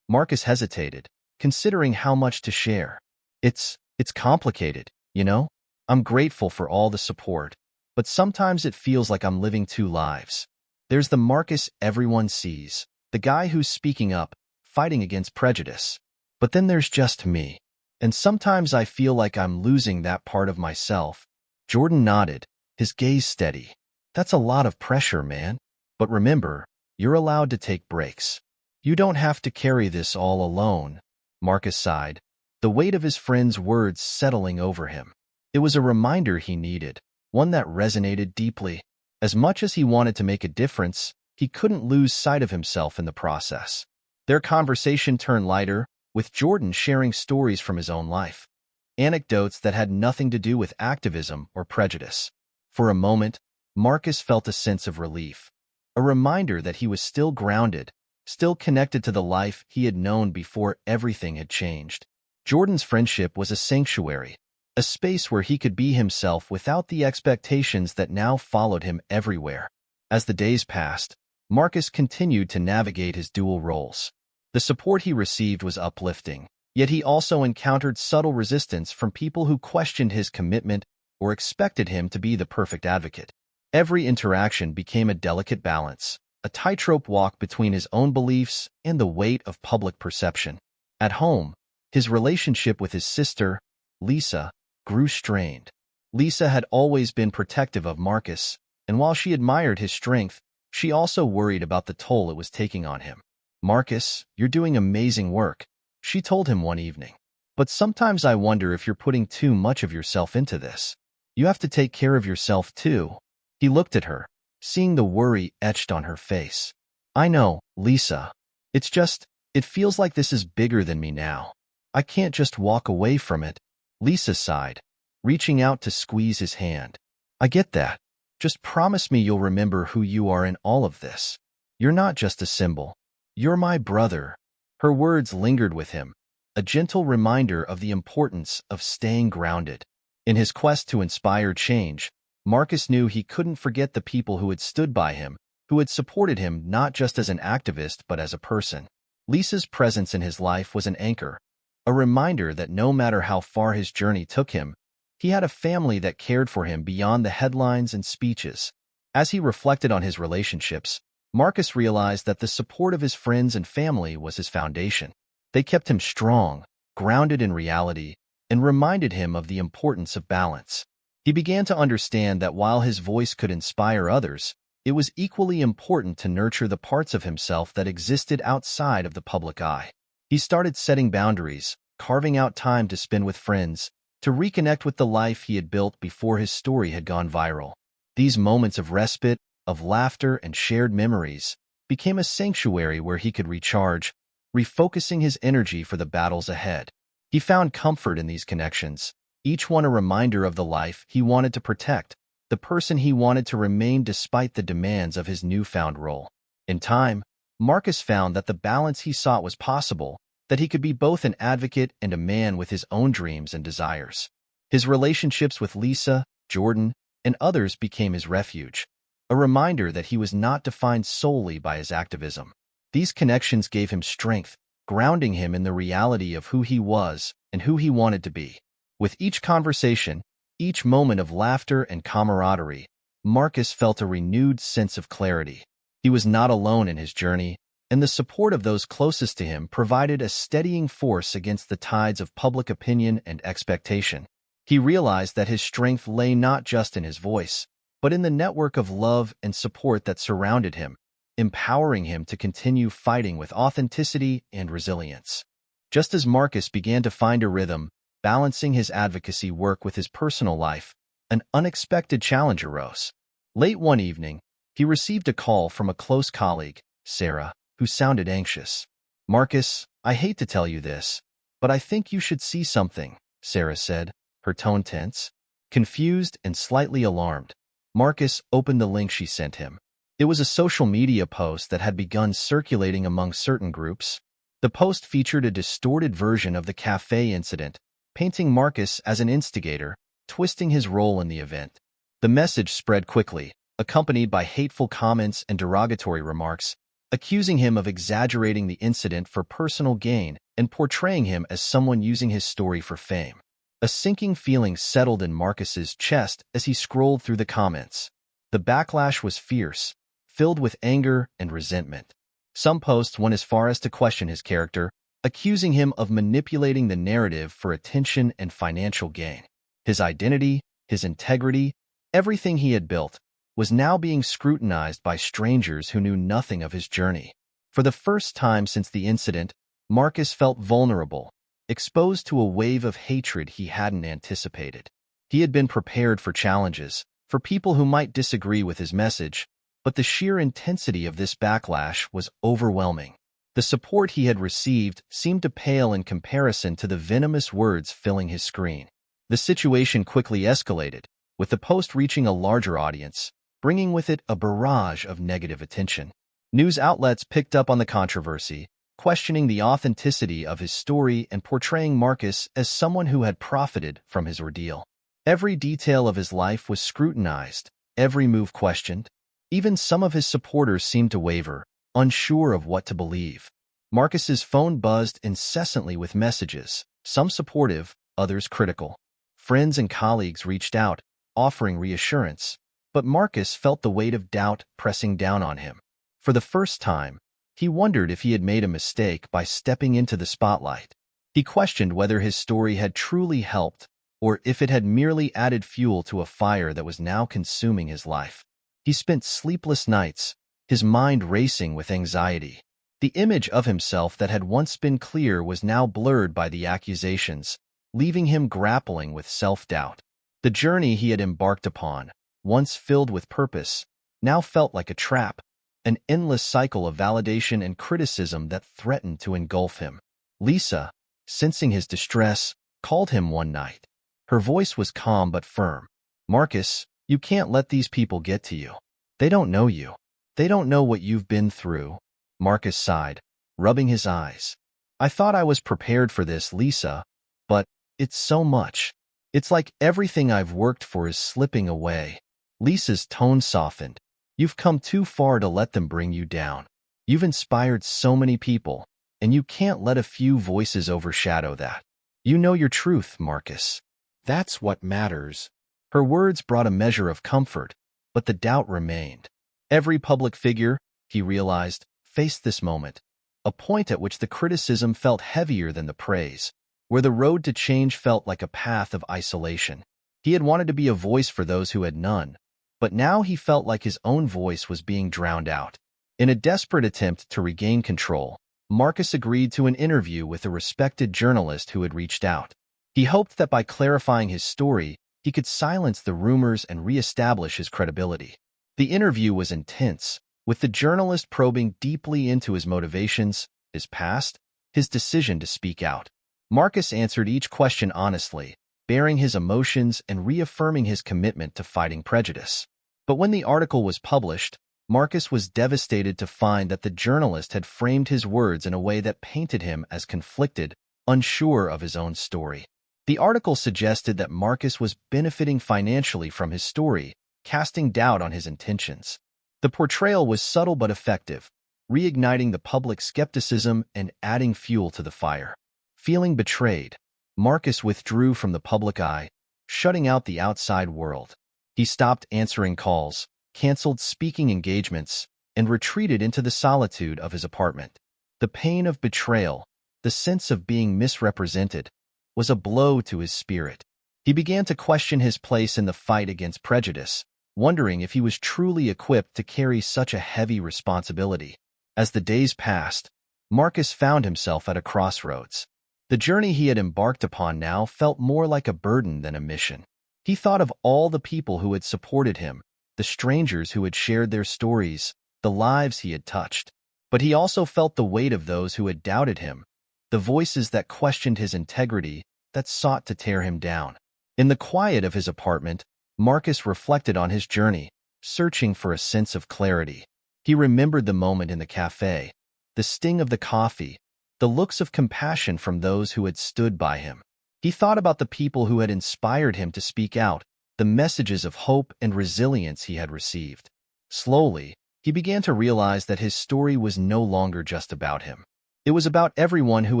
Marcus hesitated, considering how much to share. It's complicated, you know? I'm grateful for all the support, but sometimes it feels like I'm living two lives. There's the Marcus everyone sees, the guy who's speaking up, fighting against prejudice. But then there's just me. And sometimes I feel like I'm losing that part of myself." Jordan nodded, his gaze steady. "That's a lot of pressure, man. But remember, you're allowed to take breaks. You don't have to carry this all alone." Marcus sighed, the weight of his friend's words settling over him. It was a reminder he needed, one that resonated deeply. As much as he wanted to make a difference, he couldn't lose sight of himself in the process. Their conversation turned lighter, with Jordan sharing stories from his own life, anecdotes that had nothing to do with activism or prejudice. For a moment, Marcus felt a sense of relief, a reminder that he was still grounded, still connected to the life he had known before everything had changed. Jordan's friendship was a sanctuary, a space where he could be himself without the expectations that now followed him everywhere. As the days passed, Marcus continued to navigate his dual roles. The support he received was uplifting, yet he also encountered subtle resistance from people who questioned his commitment or expected him to be the perfect advocate. Every interaction became a delicate balance, a tightrope walk between his own beliefs and the weight of public perception. At home, his relationship with his sister, Lisa, grew strained. Lisa had always been protective of Marcus, and while she admired his strength, she also worried about the toll it was taking on him. "Marcus, you're doing amazing work," she told him one evening. "But sometimes I wonder if you're putting too much of yourself into this. You have to take care of yourself too." He looked at her, seeing the worry etched on her face. "I know, Lisa. It feels like this is bigger than me now. I can't just walk away from it." Lisa sighed, reaching out to squeeze his hand. "I get that. Just promise me you'll remember who you are in all of this. You're not just a symbol. You're my brother." Her words lingered with him, a gentle reminder of the importance of staying grounded. In his quest to inspire change, Marcus knew he couldn't forget the people who had stood by him, who had supported him not just as an activist but as a person. Lisa's presence in his life was an anchor, a reminder that no matter how far his journey took him, he had a family that cared for him beyond the headlines and speeches. As he reflected on his relationships, Marcus realized that the support of his friends and family was his foundation. They kept him strong, grounded in reality, and reminded him of the importance of balance. He began to understand that while his voice could inspire others, it was equally important to nurture the parts of himself that existed outside of the public eye. He started setting boundaries, carving out time to spend with friends, to reconnect with the life he had built before his story had gone viral. These moments of respite, of laughter and shared memories, became a sanctuary where he could recharge, refocusing his energy for the battles ahead. He found comfort in these connections, each one a reminder of the life he wanted to protect, the person he wanted to remain despite the demands of his newfound role. In time, Marcus found that the balance he sought was possible, that he could be both an advocate and a man with his own dreams and desires. His relationships with Lisa, Jordan, and others became his refuge, a reminder that he was not defined solely by his activism. These connections gave him strength, grounding him in the reality of who he was and who he wanted to be. With each conversation, each moment of laughter and camaraderie, Marcus felt a renewed sense of clarity. He was not alone in his journey, and the support of those closest to him provided a steadying force against the tides of public opinion and expectation. He realized that his strength lay not just in his voice, but in the network of love and support that surrounded him, empowering him to continue fighting with authenticity and resilience. Just as Marcus began to find a rhythm, balancing his advocacy work with his personal life, an unexpected challenge arose. Late one evening, he received a call from a close colleague, Sarah. who sounded anxious. "Marcus, I hate to tell you this, but I think you should see something," Sarah said, her tone tense. Confused and slightly alarmed, Marcus opened the link she sent him. It was a social media post that had begun circulating among certain groups. The post featured a distorted version of the Café incident, painting Marcus as an instigator, twisting his role in the event. The message spread quickly, accompanied by hateful comments and derogatory remarks, accusing him of exaggerating the incident for personal gain and portraying him as someone using his story for fame. A sinking feeling settled in Marcus's chest as he scrolled through the comments. The backlash was fierce, filled with anger and resentment. Some posts went as far as to question his character, accusing him of manipulating the narrative for attention and financial gain. His identity, his integrity, everything he had built, was now being scrutinized by strangers who knew nothing of his journey. For the first time since the incident, Marcus felt vulnerable, exposed to a wave of hatred he hadn't anticipated. He had been prepared for challenges, for people who might disagree with his message, but the sheer intensity of this backlash was overwhelming. The support he had received seemed to pale in comparison to the venomous words filling his screen. The situation quickly escalated, with the post reaching a larger audience, bringing with it a barrage of negative attention. News outlets picked up on the controversy, questioning the authenticity of his story and portraying Marcus as someone who had profited from his ordeal. Every detail of his life was scrutinized, every move questioned. Even some of his supporters seemed to waver, unsure of what to believe. Marcus's phone buzzed incessantly with messages, some supportive, others critical. Friends and colleagues reached out, offering reassurance, but Marcus felt the weight of doubt pressing down on him. For the first time, he wondered if he had made a mistake by stepping into the spotlight. He questioned whether his story had truly helped, or if it had merely added fuel to a fire that was now consuming his life. He spent sleepless nights, his mind racing with anxiety. The image of himself that had once been clear was now blurred by the accusations, leaving him grappling with self-doubt. The journey he had embarked upon, once filled with purpose, now felt like a trap, an endless cycle of validation and criticism that threatened to engulf him. Lisa, sensing his distress, called him one night. Her voice was calm but firm. "Marcus, you can't let these people get to you. They don't know you. They don't know what you've been through." Marcus sighed, rubbing his eyes. "I thought I was prepared for this, Lisa, but it's so much. It's like everything I've worked for is slipping away." Lisa's tone softened. "You've come too far to let them bring you down. You've inspired so many people, and you can't let a few voices overshadow that. You know your truth, Marcus. That's what matters." Her words brought a measure of comfort, but the doubt remained. Every public figure, he realized, faced this moment, a point at which the criticism felt heavier than the praise, where the road to change felt like a path of isolation. He had wanted to be a voice for those who had none, but now he felt like his own voice was being drowned out. In a desperate attempt to regain control, Marcus agreed to an interview with a respected journalist who had reached out. He hoped that by clarifying his story, he could silence the rumors and re-establish his credibility. The interview was intense, with the journalist probing deeply into his motivations, his past, his decision to speak out. Marcus answered each question honestly, bearing his emotions and reaffirming his commitment to fighting prejudice. But when the article was published, Marcus was devastated to find that the journalist had framed his words in a way that painted him as conflicted, unsure of his own story. The article suggested that Marcus was benefiting financially from his story, casting doubt on his intentions. The portrayal was subtle but effective, reigniting the public skepticism and adding fuel to the fire. Feeling betrayed, Marcus withdrew from the public eye, shutting out the outside world. He stopped answering calls, canceled speaking engagements, and retreated into the solitude of his apartment. The pain of betrayal, the sense of being misrepresented, was a blow to his spirit. He began to question his place in the fight against prejudice, wondering if he was truly equipped to carry such a heavy responsibility. As the days passed, Marcus found himself at a crossroads. The journey he had embarked upon now felt more like a burden than a mission. He thought of all the people who had supported him, the strangers who had shared their stories, the lives he had touched. But he also felt the weight of those who had doubted him, the voices that questioned his integrity, that sought to tear him down. In the quiet of his apartment, Marcus reflected on his journey, searching for a sense of clarity. He remembered the moment in the cafe, the sting of the coffee, the looks of compassion from those who had stood by him. He thought about the people who had inspired him to speak out, the messages of hope and resilience he had received. Slowly, he began to realize that his story was no longer just about him. It was about everyone who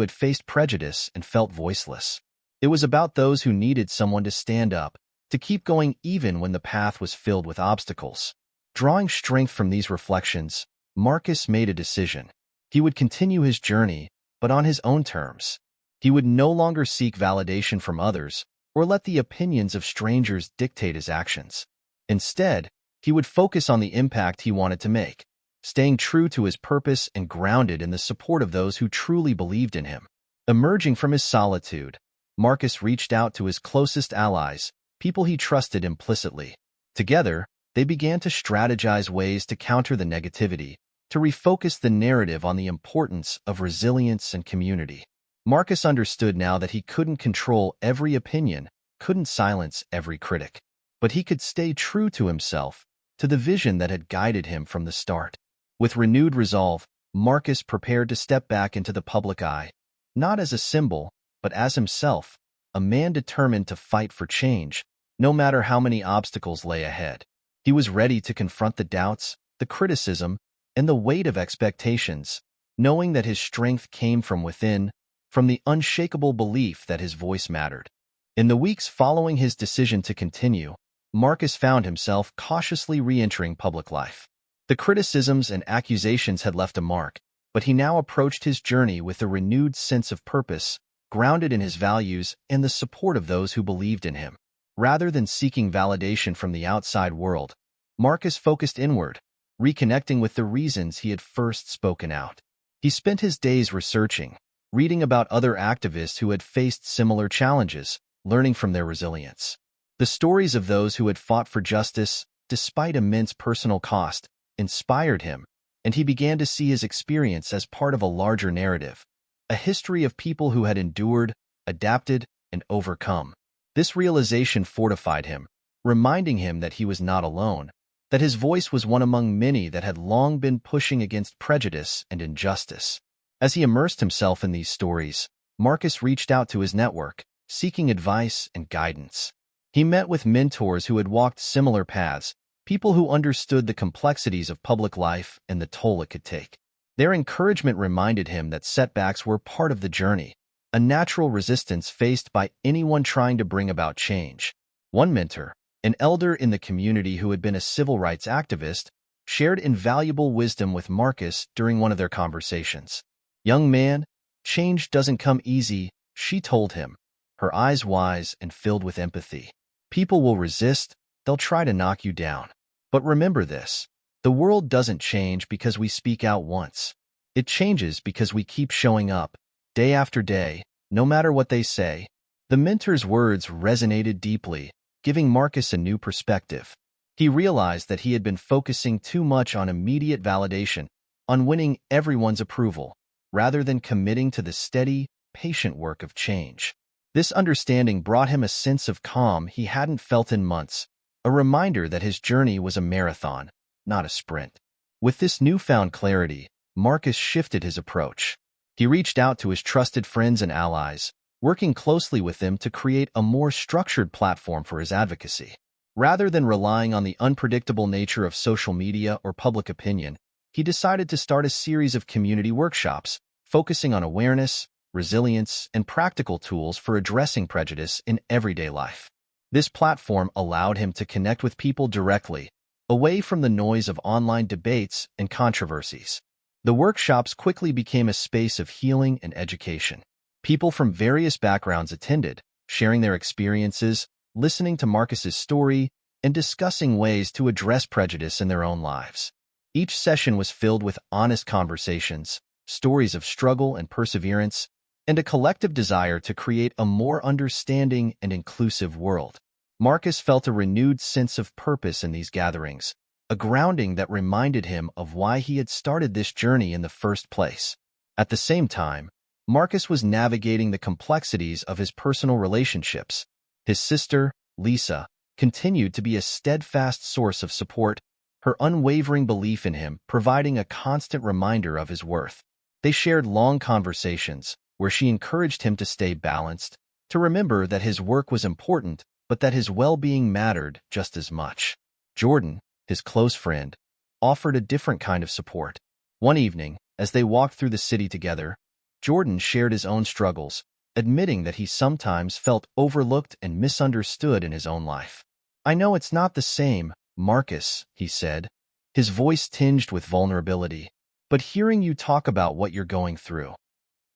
had faced prejudice and felt voiceless. It was about those who needed someone to stand up, to keep going even when the path was filled with obstacles. Drawing strength from these reflections, Marcus made a decision. He would continue his journey, but on his own terms. He would no longer seek validation from others or let the opinions of strangers dictate his actions. Instead, he would focus on the impact he wanted to make, staying true to his purpose and grounded in the support of those who truly believed in him. Emerging from his solitude, Marcus reached out to his closest allies, people he trusted implicitly. Together, they began to strategize ways to counter the negativity, to refocus the narrative on the importance of resilience and community. Marcus understood now that he couldn't control every opinion, couldn't silence every critic. But he could stay true to himself, to the vision that had guided him from the start. With renewed resolve, Marcus prepared to step back into the public eye, not as a symbol, but as himself, a man determined to fight for change, no matter how many obstacles lay ahead. He was ready to confront the doubts, the criticism, and the weight of expectations, knowing that his strength came from within, from the unshakable belief that his voice mattered. In the weeks following his decision to continue, Marcus found himself cautiously re-entering public life. The criticisms and accusations had left a mark, but he now approached his journey with a renewed sense of purpose, grounded in his values and the support of those who believed in him. Rather than seeking validation from the outside world, Marcus focused inward, reconnecting with the reasons he had first spoken out. He spent his days researching, reading about other activists who had faced similar challenges, learning from their resilience. The stories of those who had fought for justice, despite immense personal cost, inspired him, and he began to see his experience as part of a larger narrative, a history of people who had endured, adapted, and overcome. This realization fortified him, reminding him that he was not alone, that his voice was one among many that had long been pushing against prejudice and injustice. As he immersed himself in these stories, Marcus reached out to his network, seeking advice and guidance. He met with mentors who had walked similar paths, people who understood the complexities of public life and the toll it could take. Their encouragement reminded him that setbacks were part of the journey, a natural resistance faced by anyone trying to bring about change. One mentor, an elder in the community who had been a civil rights activist, shared invaluable wisdom with Marcus during one of their conversations. "Young man, change doesn't come easy," she told him, her eyes wise and filled with empathy. "People will resist, they'll try to knock you down. But remember this, the world doesn't change because we speak out once. It changes because we keep showing up, day after day, no matter what they say." The mentor's words resonated deeply, giving Marcus a new perspective. He realized that he had been focusing too much on immediate validation, on winning everyone's approval, rather than committing to the steady, patient work of change. This understanding brought him a sense of calm he hadn't felt in months, a reminder that his journey was a marathon, not a sprint. With this newfound clarity, Marcus shifted his approach. He reached out to his trusted friends and allies, working closely with them to create a more structured platform for his advocacy. Rather than relying on the unpredictable nature of social media or public opinion, he decided to start a series of community workshops, focusing on awareness, resilience, and practical tools for addressing prejudice in everyday life. This platform allowed him to connect with people directly, away from the noise of online debates and controversies. The workshops quickly became a space of healing and education. People from various backgrounds attended, sharing their experiences, listening to Marcus's story, and discussing ways to address prejudice in their own lives. Each session was filled with honest conversations, stories of struggle and perseverance, and a collective desire to create a more understanding and inclusive world. Marcus felt a renewed sense of purpose in these gatherings, a grounding that reminded him of why he had started this journey in the first place. At the same time, Marcus was navigating the complexities of his personal relationships. His sister, Lisa, continued to be a steadfast source of support, her unwavering belief in him providing a constant reminder of his worth. They shared long conversations, where she encouraged him to stay balanced, to remember that his work was important, but that his well-being mattered just as much. Jordan, his close friend, offered a different kind of support. One evening, as they walked through the city together, Jordan shared his own struggles, admitting that he sometimes felt overlooked and misunderstood in his own life. "I know it's not the same, Marcus," he said, his voice tinged with vulnerability, "but hearing you talk about what you're going through,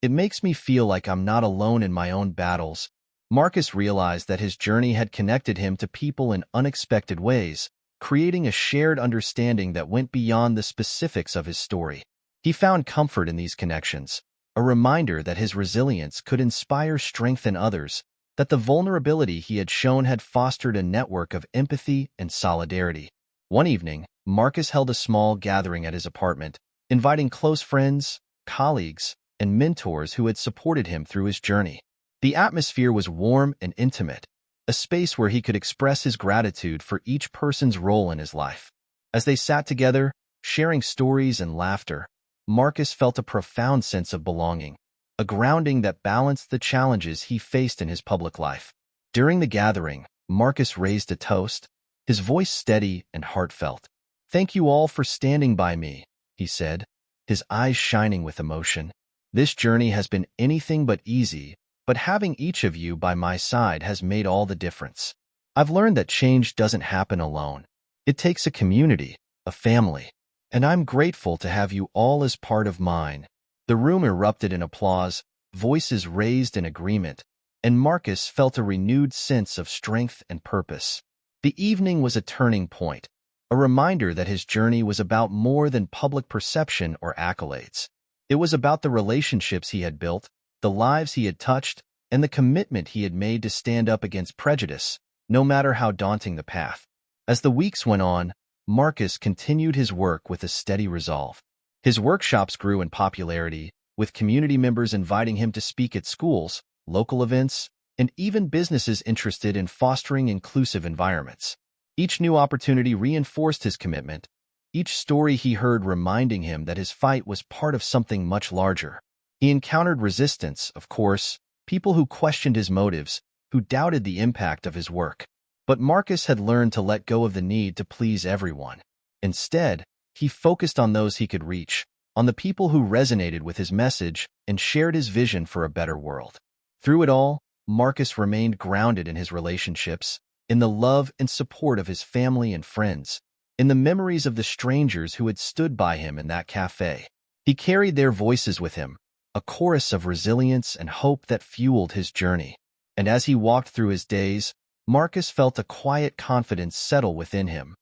it makes me feel like I'm not alone in my own battles." Marcus realized that his journey had connected him to people in unexpected ways, creating a shared understanding that went beyond the specifics of his story. He found comfort in these connections, a reminder that his resilience could inspire strength in others, that the vulnerability he had shown had fostered a network of empathy and solidarity. One evening, Marcus held a small gathering at his apartment, inviting close friends, colleagues, and mentors who had supported him through his journey. The atmosphere was warm and intimate, a space where he could express his gratitude for each person's role in his life. As they sat together, sharing stories and laughter, Marcus felt a profound sense of belonging, a grounding that balanced the challenges he faced in his public life. During the gathering, Marcus raised a toast, his voice steady and heartfelt. "Thank you all for standing by me," he said, his eyes shining with emotion. "This journey has been anything but easy, but having each of you by my side has made all the difference. I've learned that change doesn't happen alone. It takes a community, a family, and I'm grateful to have you all as part of mine." The room erupted in applause, voices raised in agreement, and Marcus felt a renewed sense of strength and purpose. The evening was a turning point, a reminder that his journey was about more than public perception or accolades. It was about the relationships he had built, the lives he had touched, and the commitment he had made to stand up against prejudice, no matter how daunting the path. As the weeks went on, Marcus continued his work with a steady resolve. His workshops grew in popularity, with community members inviting him to speak at schools, local events, and even businesses interested in fostering inclusive environments. Each new opportunity reinforced his commitment, each story he heard reminding him that his fight was part of something much larger. He encountered resistance, of course, people who questioned his motives, who doubted the impact of his work. But Marcus had learned to let go of the need to please everyone. Instead, he focused on those he could reach, on the people who resonated with his message and shared his vision for a better world. Through it all, Marcus remained grounded in his relationships, in the love and support of his family and friends, in the memories of the strangers who had stood by him in that cafe. He carried their voices with him, a chorus of resilience and hope that fueled his journey. And as he walked through his days, Marcus felt a quiet confidence settle within him,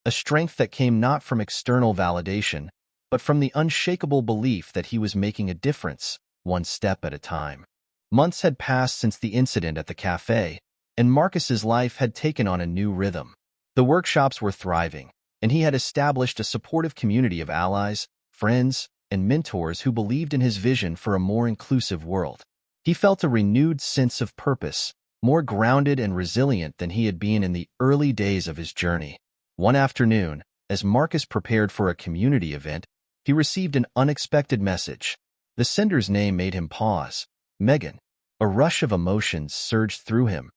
a strength that came not from external validation, but from the unshakable belief that he was making a difference, one step at a time. Months had passed since the incident at the cafe, and Marcus's life had taken on a new rhythm. The workshops were thriving, and he had established a supportive community of allies, friends, and mentors who believed in his vision for a more inclusive world. He felt a renewed sense of purpose, more grounded and resilient than he had been in the early days of his journey. One afternoon, as Marcus prepared for a community event, he received an unexpected message. The sender's name made him pause. Megan. A rush of emotions surged through him.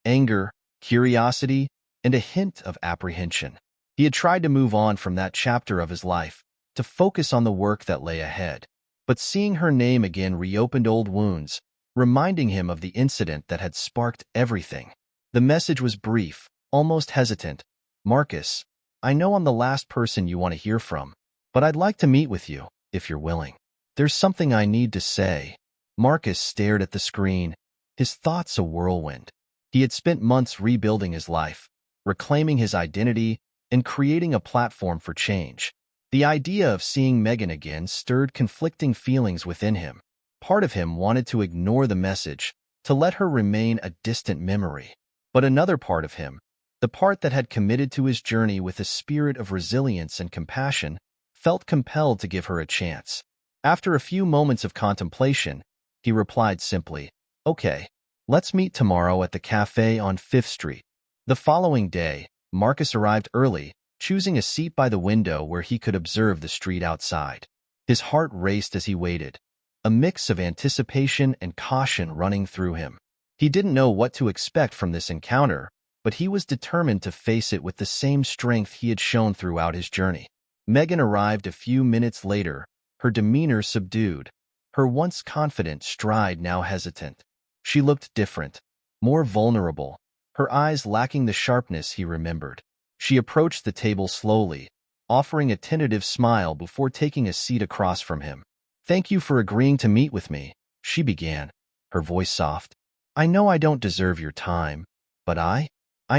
Anger, curiosity, and a hint of apprehension. He had tried to move on from that chapter of his life, to focus on the work that lay ahead. But seeing her name again reopened old wounds, reminding him of the incident that had sparked everything. The message was brief, almost hesitant. "Marcus, I know I'm the last person you want to hear from, but I'd like to meet with you, if you're willing. There's something I need to say." Marcus stared at the screen, his thoughts a whirlwind. He had spent months rebuilding his life, reclaiming his identity, and creating a platform for change. The idea of seeing Megan again stirred conflicting feelings within him. Part of him wanted to ignore the message, to let her remain a distant memory. But another part of him, The part that had committed to his journey with a spirit of resilience and compassion felt compelled to give her a chance. After a few moments of contemplation, he replied simply, "Okay, let's meet tomorrow at the cafe on 5th Street." The following day, Marcus arrived early, choosing a seat by the window where he could observe the street outside. His heart raced as he waited, a mix of anticipation and caution running through him. He didn't know what to expect from this encounter, but he was determined to face it with the same strength he had shown throughout his journey. Megan arrived a few minutes later, her demeanor subdued, her once confident stride now hesitant. She looked different, more vulnerable, her eyes lacking the sharpness he remembered. She approached the table slowly, offering a tentative smile before taking a seat across from him. "Thank you for agreeing to meet with me," she began, her voice soft. "I know I don't deserve your time, but I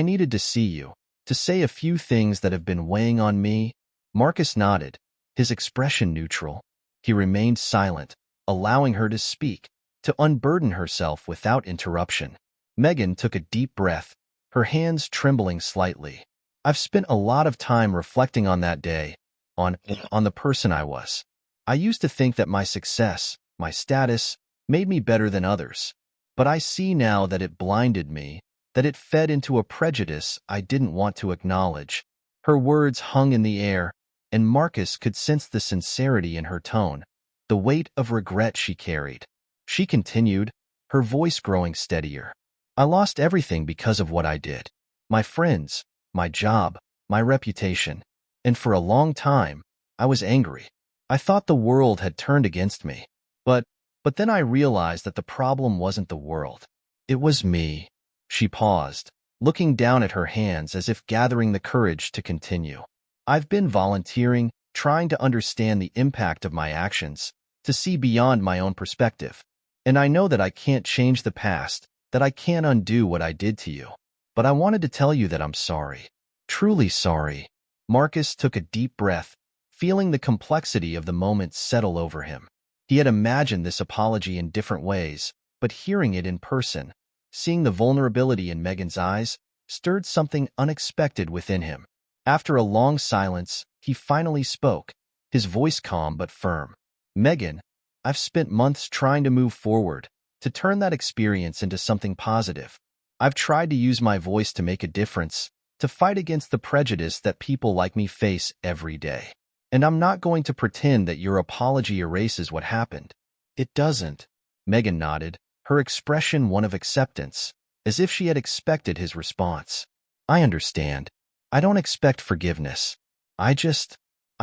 needed to see you, to say a few things that have been weighing on me." Marcus nodded, his expression neutral. He remained silent, allowing her to speak, to unburden herself without interruption. Megan took a deep breath, her hands trembling slightly. "I've spent a lot of time reflecting on that day, on the person I was. I used to think that my success, my status, made me better than others. But I see now that it blinded me, that it fed into a prejudice I didn't want to acknowledge." Her words hung in the air, and Marcus could sense the sincerity in her tone, the weight of regret she carried. She continued, her voice growing steadier. "I lost everything because of what I did. My friends, my job, my reputation. And for a long time, I was angry. I thought the world had turned against me. But then I realized that the problem wasn't the world. It was me." She paused, looking down at her hands as if gathering the courage to continue. "I've been volunteering, trying to understand the impact of my actions, to see beyond my own perspective. And I know that I can't change the past, that I can't undo what I did to you. But I wanted to tell you that I'm sorry. Truly sorry." Marcus took a deep breath, feeling the complexity of the moment settle over him. He had imagined this apology in different ways, but hearing it in person, seeing the vulnerability in Megan's eyes, stirred something unexpected within him. After a long silence, he finally spoke, his voice calm but firm. "Megan, I've spent months trying to move forward, to turn that experience into something positive. I've tried to use my voice to make a difference, to fight against the prejudice that people like me face every day. And I'm not going to pretend that your apology erases what happened." "It doesn't." Megan nodded, her expression one of acceptance, as if she had expected his response. "I understand. I don't expect forgiveness. I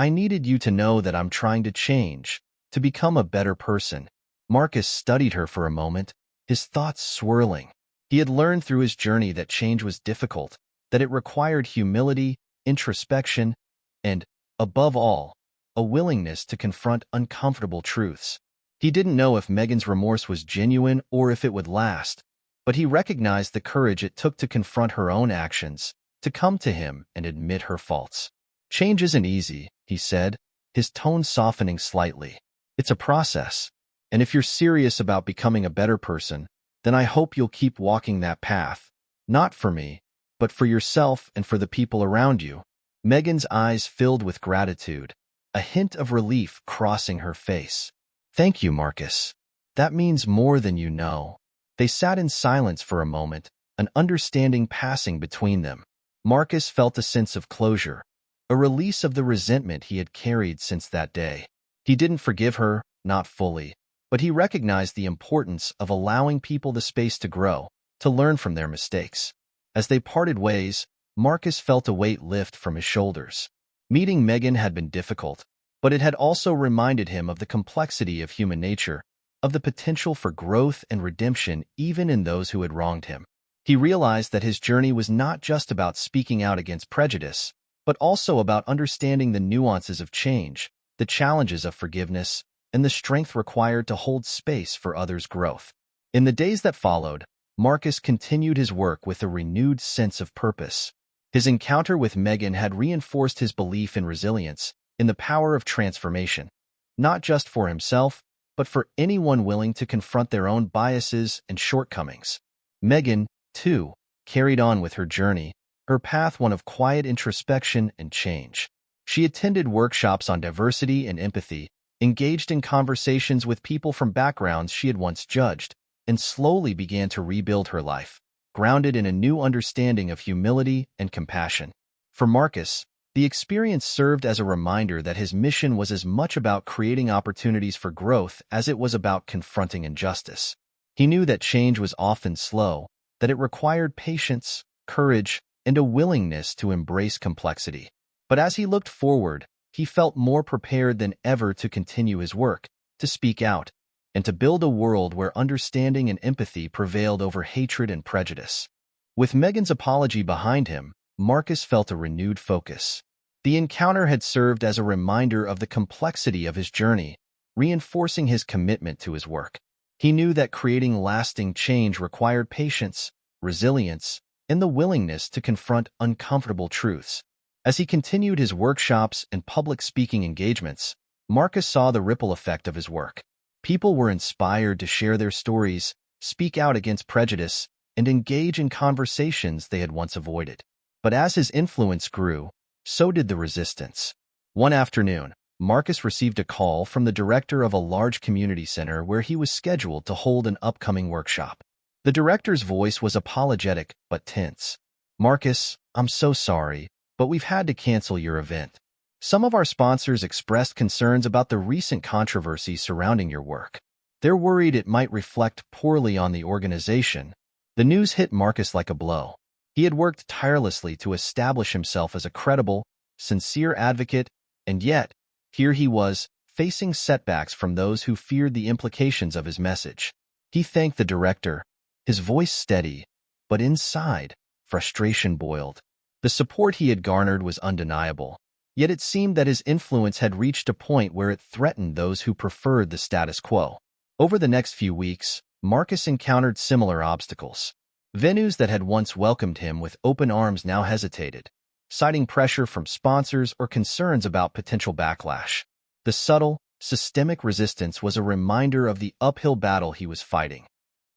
needed you to know that I'm trying to change, to become a better person." Marcus studied her for a moment, his thoughts swirling. He had learned through his journey that change was difficult, that it required humility, introspection, and, above all, a willingness to confront uncomfortable truths. He didn't know if Megan's remorse was genuine or if it would last, but he recognized the courage it took to confront her own actions, to come to him and admit her faults. "Change isn't easy," he said, his tone softening slightly. "It's a process, and if you're serious about becoming a better person, then I hope you'll keep walking that path, not for me, but for yourself and for the people around you." Megan's eyes filled with gratitude, a hint of relief crossing her face. "Thank you, Marcus. That means more than you know." They sat in silence for a moment, an understanding passing between them. Marcus felt a sense of closure, a release of the resentment he had carried since that day. He didn't forgive her, not fully, but he recognized the importance of allowing people the space to grow, to learn from their mistakes. As they parted ways, Marcus felt a weight lift from his shoulders. Meeting Megan had been difficult, but it had also reminded him of the complexity of human nature, of the potential for growth and redemption even in those who had wronged him. He realized that his journey was not just about speaking out against prejudice, but also about understanding the nuances of change, the challenges of forgiveness, and the strength required to hold space for others' growth. In the days that followed, Marcus continued his work with a renewed sense of purpose. His encounter with Megan had reinforced his belief in resilience, in the power of transformation, not just for himself, but for anyone willing to confront their own biases and shortcomings. Megan, too, carried on with her journey, her path one of quiet introspection and change. She attended workshops on diversity and empathy, engaged in conversations with people from backgrounds she had once judged, and slowly began to rebuild her life, grounded in a new understanding of humility and compassion. For Marcus, the experience served as a reminder that his mission was as much about creating opportunities for growth as it was about confronting injustice. He knew that change was often slow, that it required patience, courage, and a willingness to embrace complexity. But as he looked forward, he felt more prepared than ever to continue his work, to speak out, and to build a world where understanding and empathy prevailed over hatred and prejudice. With Megan's apology behind him, Marcus felt a renewed focus. The encounter had served as a reminder of the complexity of his journey, reinforcing his commitment to his work. He knew that creating lasting change required patience, resilience, and the willingness to confront uncomfortable truths. As he continued his workshops and public speaking engagements, Marcus saw the ripple effect of his work. People were inspired to share their stories, speak out against prejudice, and engage in conversations they had once avoided. But as his influence grew, so did the resistance. One afternoon, Marcus received a call from the director of a large community center where he was scheduled to hold an upcoming workshop. The director's voice was apologetic but tense. "Marcus, I'm so sorry, but we've had to cancel your event. Some of our sponsors expressed concerns about the recent controversy surrounding your work. They're worried it might reflect poorly on the organization." The news hit Marcus like a blow. He had worked tirelessly to establish himself as a credible, sincere advocate, and yet, here he was, facing setbacks from those who feared the implications of his message. He thanked the director, his voice steady, but inside, frustration boiled. The support he had garnered was undeniable, yet it seemed that his influence had reached a point where it threatened those who preferred the status quo. Over the next few weeks, Marcus encountered similar obstacles. Venues that had once welcomed him with open arms now hesitated, citing pressure from sponsors or concerns about potential backlash. The subtle, systemic resistance was a reminder of the uphill battle he was fighting.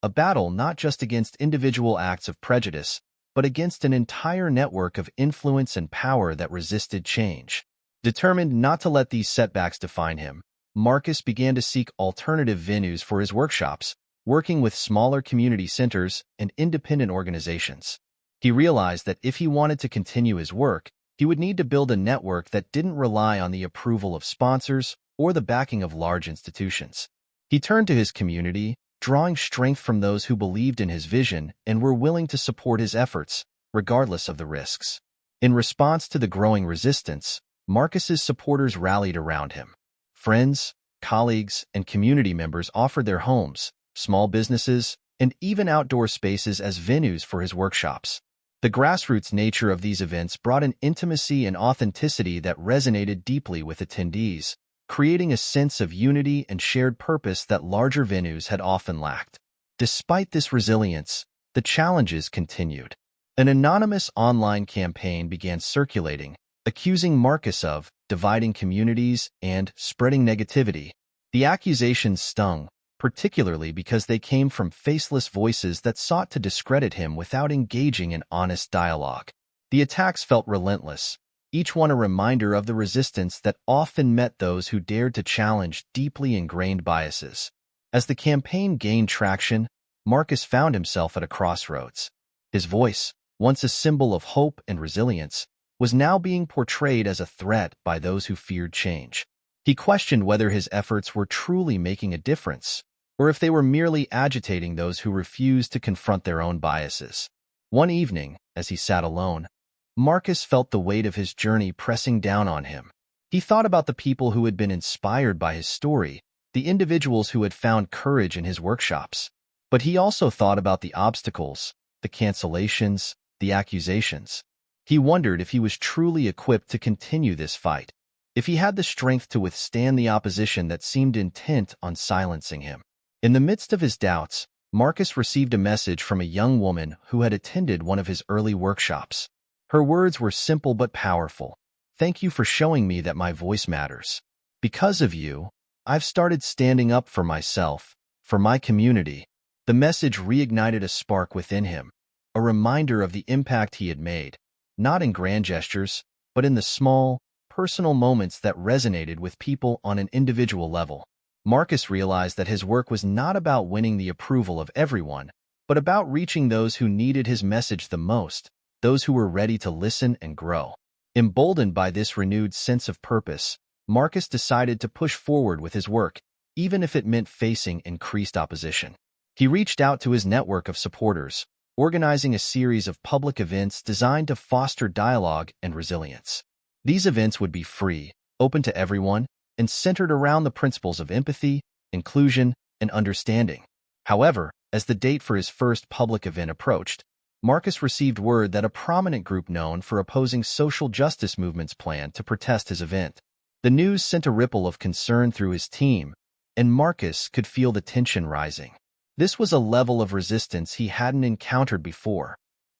A battle not just against individual acts of prejudice, but against an entire network of influence and power that resisted change. Determined not to let these setbacks define him, Marcus began to seek alternative venues for his workshops, working with smaller community centers and independent organizations. He realized that if he wanted to continue his work, he would need to build a network that didn't rely on the approval of sponsors or the backing of large institutions. He turned to his community, drawing strength from those who believed in his vision and were willing to support his efforts, regardless of the risks. In response to the growing resistance, Marcus's supporters rallied around him. Friends, colleagues, and community members offered their homes, small businesses, and even outdoor spaces as venues for his workshops. The grassroots nature of these events brought an intimacy and authenticity that resonated deeply with attendees, creating a sense of unity and shared purpose that larger venues had often lacked. Despite this resilience, the challenges continued. An anonymous online campaign began circulating, accusing Marcus of dividing communities and spreading negativity. The accusations stung, particularly because they came from faceless voices that sought to discredit him without engaging in honest dialogue. The attacks felt relentless, each one a reminder of the resistance that often met those who dared to challenge deeply ingrained biases. As the campaign gained traction, Marcus found himself at a crossroads. His voice, once a symbol of hope and resilience, was now being portrayed as a threat by those who feared change. He questioned whether his efforts were truly making a difference, or if they were merely agitating those who refused to confront their own biases. One evening, as he sat alone, Marcus felt the weight of his journey pressing down on him. He thought about the people who had been inspired by his story, the individuals who had found courage in his workshops. But he also thought about the obstacles, the cancellations, the accusations. He wondered if he was truly equipped to continue this fight, if he had the strength to withstand the opposition that seemed intent on silencing him. In the midst of his doubts, Marcus received a message from a young woman who had attended one of his early workshops. Her words were simple but powerful. "Thank you for showing me that my voice matters. Because of you, I've started standing up for myself, for my community." The message reignited a spark within him, a reminder of the impact he had made, not in grand gestures, but in the small, personal moments that resonated with people on an individual level. Marcus realized that his work was not about winning the approval of everyone, but about reaching those who needed his message the most, those who were ready to listen and grow. Emboldened by this renewed sense of purpose, Marcus decided to push forward with his work, even if it meant facing increased opposition. He reached out to his network of supporters, organizing a series of public events designed to foster dialogue and resilience. These events would be free, open to everyone, and centered around the principles of empathy, inclusion, and understanding. However, as the date for his first public event approached, Marcus received word that a prominent group known for opposing social justice movements planned to protest his event. The news sent a ripple of concern through his team, and Marcus could feel the tension rising. This was a level of resistance he hadn't encountered before,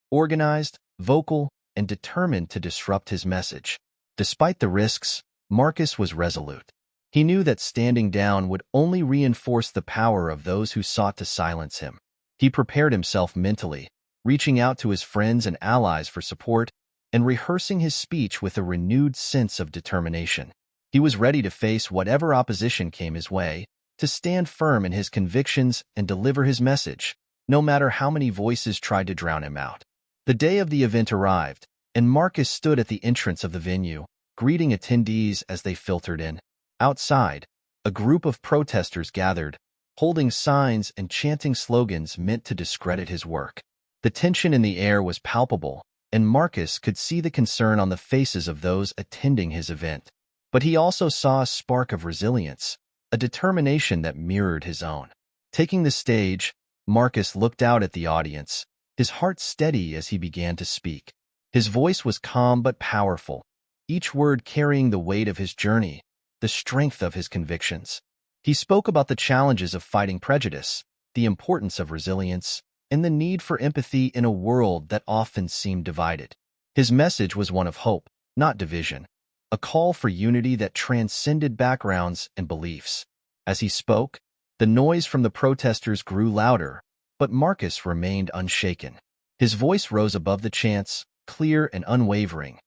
organized, vocal, and determined to disrupt his message. Despite the risks, Marcus was resolute. He knew that standing down would only reinforce the power of those who sought to silence him. He prepared himself mentally, reaching out to his friends and allies for support, and rehearsing his speech with a renewed sense of determination. He was ready to face whatever opposition came his way, to stand firm in his convictions and deliver his message, no matter how many voices tried to drown him out. The day of the event arrived, and Marcus stood at the entrance of the venue, greeting attendees as they filtered in. Outside, a group of protesters gathered, holding signs and chanting slogans meant to discredit his work. The tension in the air was palpable, and Marcus could see the concern on the faces of those attending his event. But he also saw a spark of resilience, a determination that mirrored his own. Taking the stage, Marcus looked out at the audience, his heart steady as he began to speak. His voice was calm but powerful, each word carrying the weight of his journey, the strength of his convictions. He spoke about the challenges of fighting prejudice, the importance of resilience, and the need for empathy in a world that often seemed divided. His message was one of hope, not division, a call for unity that transcended backgrounds and beliefs. As he spoke, the noise from the protesters grew louder, but Marcus remained unshaken. His voice rose above the chants, clear and unwavering,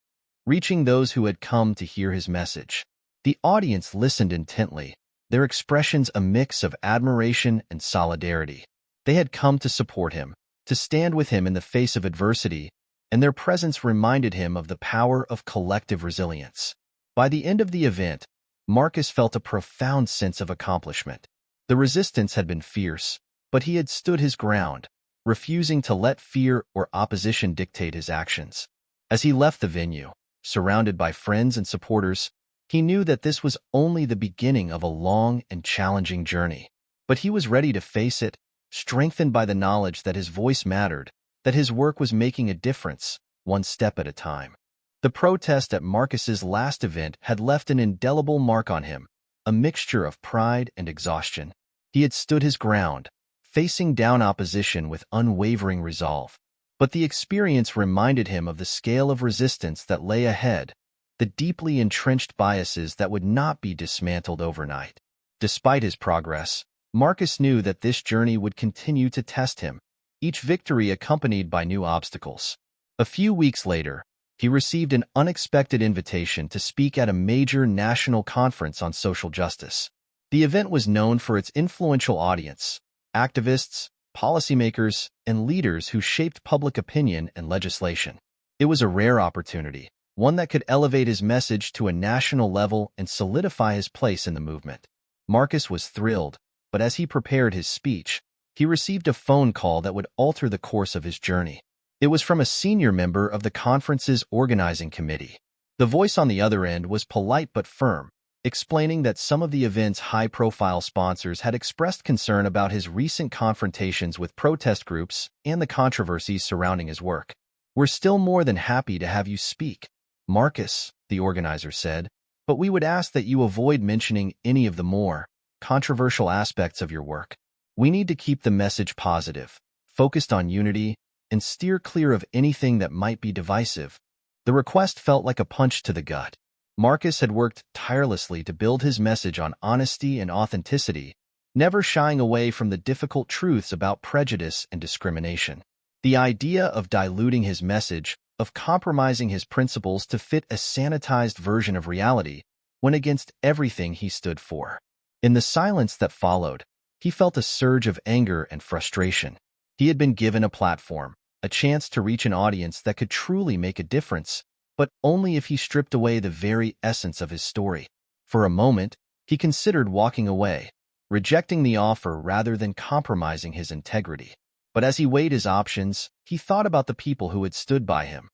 reaching those who had come to hear his message. The audience listened intently, their expressions a mix of admiration and solidarity. They had come to support him, to stand with him in the face of adversity, and their presence reminded him of the power of collective resilience. By the end of the event, Marcus felt a profound sense of accomplishment. The resistance had been fierce, but he had stood his ground, refusing to let fear or opposition dictate his actions. As he left the venue, surrounded by friends and supporters, he knew that this was only the beginning of a long and challenging journey. But he was ready to face it, strengthened by the knowledge that his voice mattered, that his work was making a difference, one step at a time. The protest at Marcus's last event had left an indelible mark on him, a mixture of pride and exhaustion. He had stood his ground, facing down opposition with unwavering resolve. But the experience reminded him of the scale of resistance that lay ahead, the deeply entrenched biases that would not be dismantled overnight. Despite his progress, Marcus knew that this journey would continue to test him, each victory accompanied by new obstacles. A few weeks later, he received an unexpected invitation to speak at a major national conference on social justice. The event was known for its influential audience, activists, policymakers, and leaders who shaped public opinion and legislation. It was a rare opportunity, one that could elevate his message to a national level and solidify his place in the movement. Marcus was thrilled, but as he prepared his speech, he received a phone call that would alter the course of his journey. It was from a senior member of the conference's organizing committee. The voice on the other end was polite but firm, explaining that some of the event's high-profile sponsors had expressed concern about his recent confrontations with protest groups and the controversies surrounding his work. "We're still more than happy to have you speak, Marcus," the organizer said, "but we would ask that you avoid mentioning any of the more controversial aspects of your work. We need to keep the message positive, focused on unity, and steer clear of anything that might be divisive." The request felt like a punch to the gut. Marcus had worked tirelessly to build his message on honesty and authenticity, never shying away from the difficult truths about prejudice and discrimination. The idea of diluting his message of compromising his principles to fit a sanitized version of reality went against everything he stood for. In the silence that followed, he felt a surge of anger and frustration. He had been given a platform, a chance to reach an audience that could truly make a difference, but only if he stripped away the very essence of his story. For a moment, he considered walking away, rejecting the offer rather than compromising his integrity. But as he weighed his options, he thought about the people who had stood by him.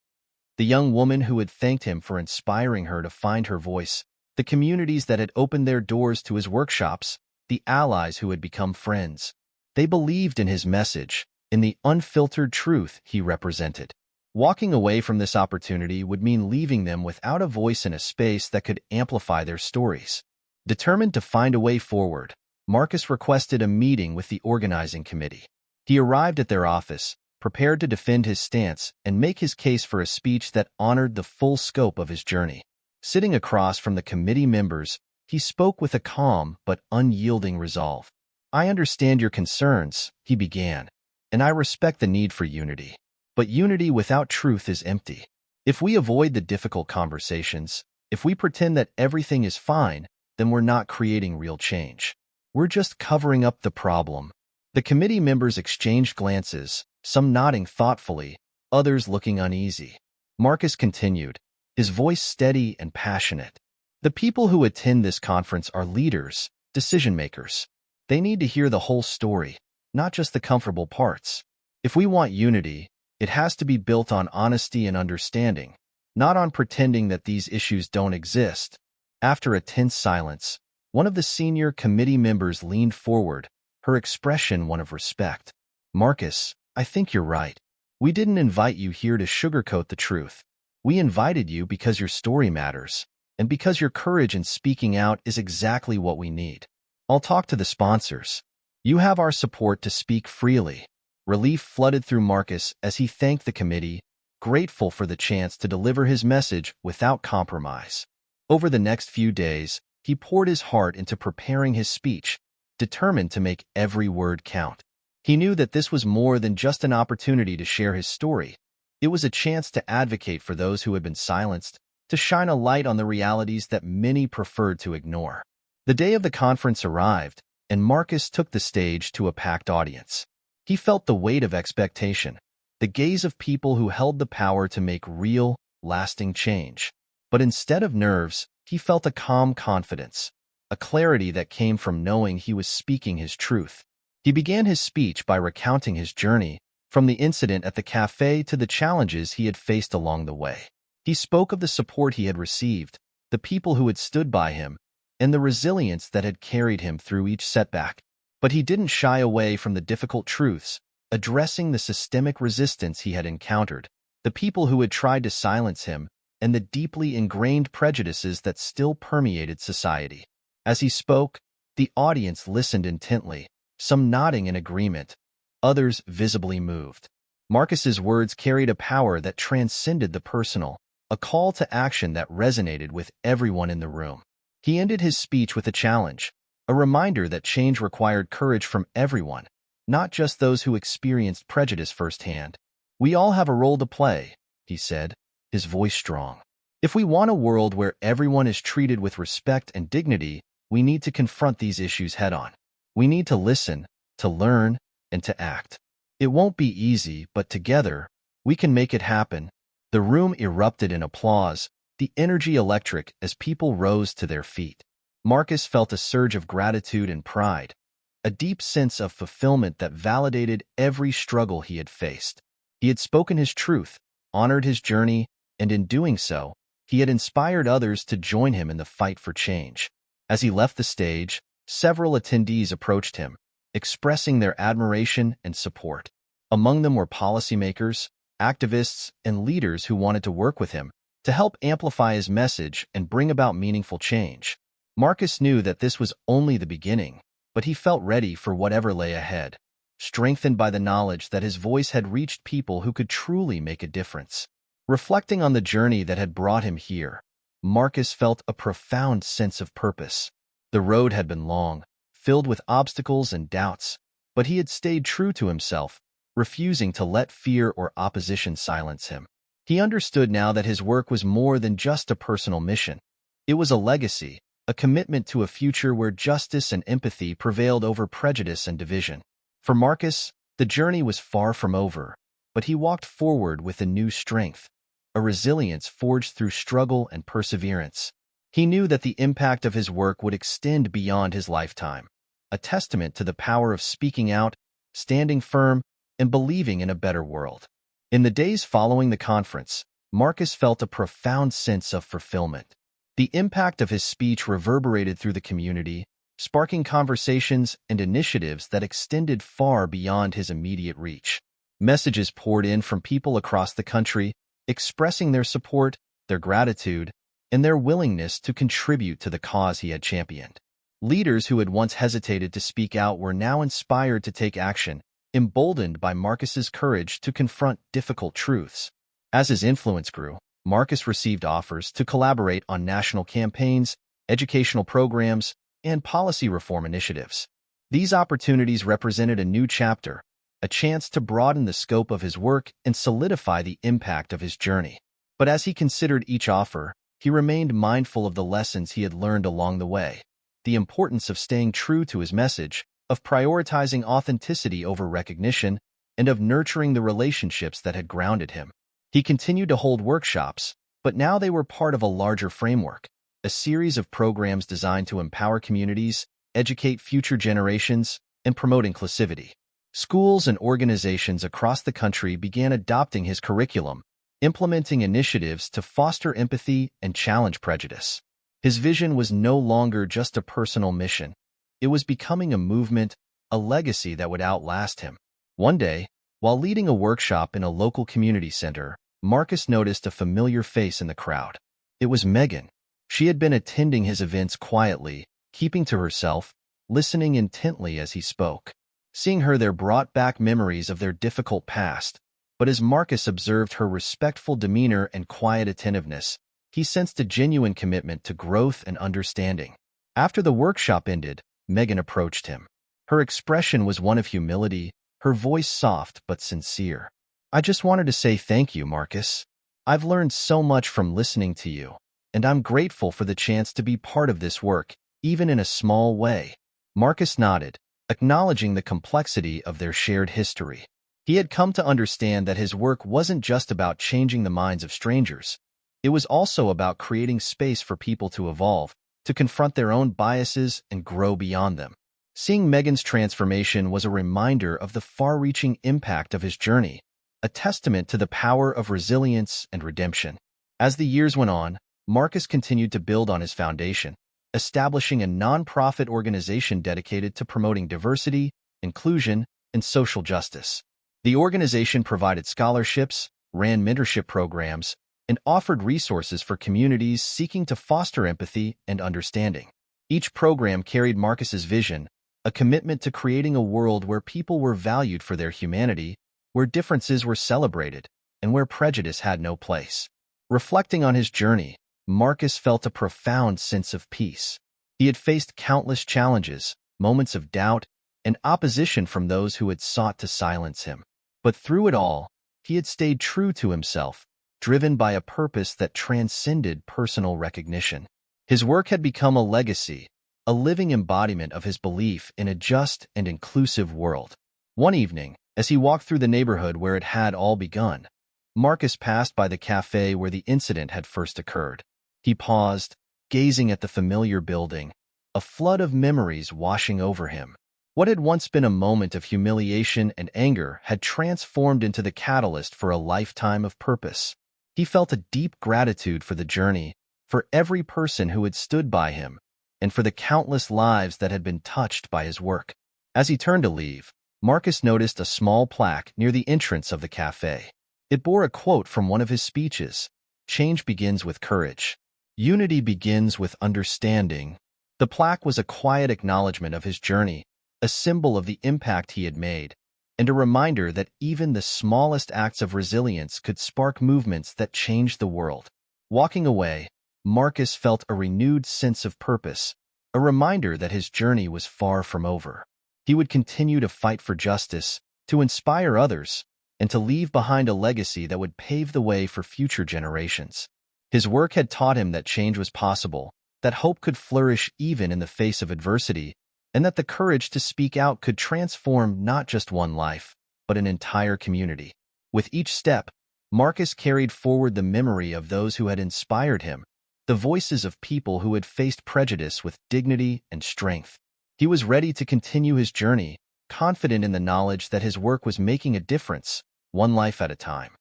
The young woman who had thanked him for inspiring her to find her voice, the communities that had opened their doors to his workshops, the allies who had become friends. They believed in his message, in the unfiltered truth he represented. Walking away from this opportunity would mean leaving them without a voice in a space that could amplify their stories. Determined to find a way forward, Marcus requested a meeting with the organizing committee. He arrived at their office, prepared to defend his stance and make his case for a speech that honored the full scope of his journey. Sitting across from the committee members, he spoke with a calm but unyielding resolve. "I understand your concerns," he began, "and I respect the need for unity. But unity without truth is empty. If we avoid the difficult conversations, if we pretend that everything is fine, then we're not creating real change. We're just covering up the problem." The committee members exchanged glances, some nodding thoughtfully, others looking uneasy. Marcus continued, his voice steady and passionate. "The people who attend this conference are leaders, decision-makers. They need to hear the whole story, not just the comfortable parts. If we want unity, it has to be built on honesty and understanding, not on pretending that these issues don't exist." After a tense silence, one of the senior committee members leaned forward, her expression one of respect. "Marcus, I think you're right. We didn't invite you here to sugarcoat the truth. We invited you because your story matters, and because your courage in speaking out is exactly what we need. I'll talk to the sponsors. You have our support to speak freely." Relief flooded through Marcus as he thanked the committee, grateful for the chance to deliver his message without compromise. Over the next few days, he poured his heart into preparing his speech, determined to make every word count. He knew that this was more than just an opportunity to share his story. It was a chance to advocate for those who had been silenced, to shine a light on the realities that many preferred to ignore. The day of the conference arrived, and Marcus took the stage to a packed audience. He felt the weight of expectation, the gaze of people who held the power to make real, lasting change. But instead of nerves, he felt a calm confidence, a clarity that came from knowing he was speaking his truth. He began his speech by recounting his journey, from the incident at the cafe to the challenges he had faced along the way. He spoke of the support he had received, the people who had stood by him, and the resilience that had carried him through each setback. But he didn't shy away from the difficult truths, addressing the systemic resistance he had encountered, the people who had tried to silence him, and the deeply ingrained prejudices that still permeated society. As he spoke, the audience listened intently, some nodding in agreement, others visibly moved. Marcus's words carried a power that transcended the personal, a call to action that resonated with everyone in the room. He ended his speech with a challenge, a reminder that change required courage from everyone, not just those who experienced prejudice firsthand. "We all have a role to play," he said, his voice strong. "If we want a world where everyone is treated with respect and dignity, we need to confront these issues head-on. We need to listen, to learn, and to act. It won't be easy, but together, we can make it happen." The room erupted in applause, the energy electric as people rose to their feet. Marcus felt a surge of gratitude and pride, a deep sense of fulfillment that validated every struggle he had faced. He had spoken his truth, honored his journey, and in doing so, he had inspired others to join him in the fight for change. As he left the stage, several attendees approached him, expressing their admiration and support. Among them were policymakers, activists, and leaders who wanted to work with him to help amplify his message and bring about meaningful change. Marcus knew that this was only the beginning, but he felt ready for whatever lay ahead, strengthened by the knowledge that his voice had reached people who could truly make a difference. Reflecting on the journey that had brought him here, Marcus felt a profound sense of purpose. The road had been long, filled with obstacles and doubts, but he had stayed true to himself, refusing to let fear or opposition silence him. He understood now that his work was more than just a personal mission. It was a legacy, a commitment to a future where justice and empathy prevailed over prejudice and division. For Marcus, the journey was far from over, but he walked forward with a new strength, a resilience forged through struggle and perseverance. He knew that the impact of his work would extend beyond his lifetime, a testament to the power of speaking out, standing firm, and believing in a better world. In the days following the conference, Marcus felt a profound sense of fulfillment. The impact of his speech reverberated through the community, sparking conversations and initiatives that extended far beyond his immediate reach. Messages poured in from people across the country, expressing their support, their gratitude, and their willingness to contribute to the cause he had championed. Leaders who had once hesitated to speak out were now inspired to take action, emboldened by Marcus's courage to confront difficult truths. As his influence grew, Marcus received offers to collaborate on national campaigns, educational programs, and policy reform initiatives. These opportunities represented a new chapter, a chance to broaden the scope of his work and solidify the impact of his journey. But as he considered each offer, he remained mindful of the lessons he had learned along the way, the importance of staying true to his message, of prioritizing authenticity over recognition, and of nurturing the relationships that had grounded him. He continued to hold workshops, but now they were part of a larger framework, a series of programs designed to empower communities, educate future generations, and promote inclusivity. Schools and organizations across the country began adopting his curriculum, implementing initiatives to foster empathy and challenge prejudice. His vision was no longer just a personal mission. It was becoming a movement, a legacy that would outlast him. One day, while leading a workshop in a local community center, Marcus noticed a familiar face in the crowd. It was Megan. She had been attending his events quietly, keeping to herself, listening intently as he spoke. Seeing her there brought back memories of their difficult past, but as Marcus observed her respectful demeanor and quiet attentiveness, he sensed a genuine commitment to growth and understanding. After the workshop ended, Megan approached him. Her expression was one of humility, her voice soft but sincere. "I just wanted to say thank you, Marcus. I've learned so much from listening to you, and I'm grateful for the chance to be part of this work, even in a small way." Marcus nodded, acknowledging the complexity of their shared history. He had come to understand that his work wasn't just about changing the minds of strangers. It was also about creating space for people to evolve, to confront their own biases and grow beyond them. Seeing Megan's transformation was a reminder of the far-reaching impact of his journey, a testament to the power of resilience and redemption. As the years went on, Marcus continued to build on his foundation, establishing a nonprofit organization dedicated to promoting diversity, inclusion, and social justice. The organization provided scholarships, ran mentorship programs, and offered resources for communities seeking to foster empathy and understanding. Each program carried Marcus's vision, a commitment to creating a world where people were valued for their humanity, where differences were celebrated, and where prejudice had no place. Reflecting on his journey, Marcus felt a profound sense of peace. He had faced countless challenges, moments of doubt, and opposition from those who had sought to silence him. But through it all, he had stayed true to himself, driven by a purpose that transcended personal recognition. His work had become a legacy, a living embodiment of his belief in a just and inclusive world. One evening, as he walked through the neighborhood where it had all begun, Marcus passed by the cafe where the incident had first occurred. He paused, gazing at the familiar building, a flood of memories washing over him. What had once been a moment of humiliation and anger had transformed into the catalyst for a lifetime of purpose. He felt a deep gratitude for the journey, for every person who had stood by him, and for the countless lives that had been touched by his work. As he turned to leave, Marcus noticed a small plaque near the entrance of the cafe. It bore a quote from one of his speeches: "Change begins with courage. Unity begins with understanding." The plaque was a quiet acknowledgement of his journey, a symbol of the impact he had made, and a reminder that even the smallest acts of resilience could spark movements that changed the world. Walking away, Marcus felt a renewed sense of purpose, a reminder that his journey was far from over. He would continue to fight for justice, to inspire others, and to leave behind a legacy that would pave the way for future generations. His work had taught him that change was possible, that hope could flourish even in the face of adversity, and that the courage to speak out could transform not just one life, but an entire community. With each step, Marcus carried forward the memory of those who had inspired him, the voices of people who had faced prejudice with dignity and strength. He was ready to continue his journey, confident in the knowledge that his work was making a difference, one life at a time.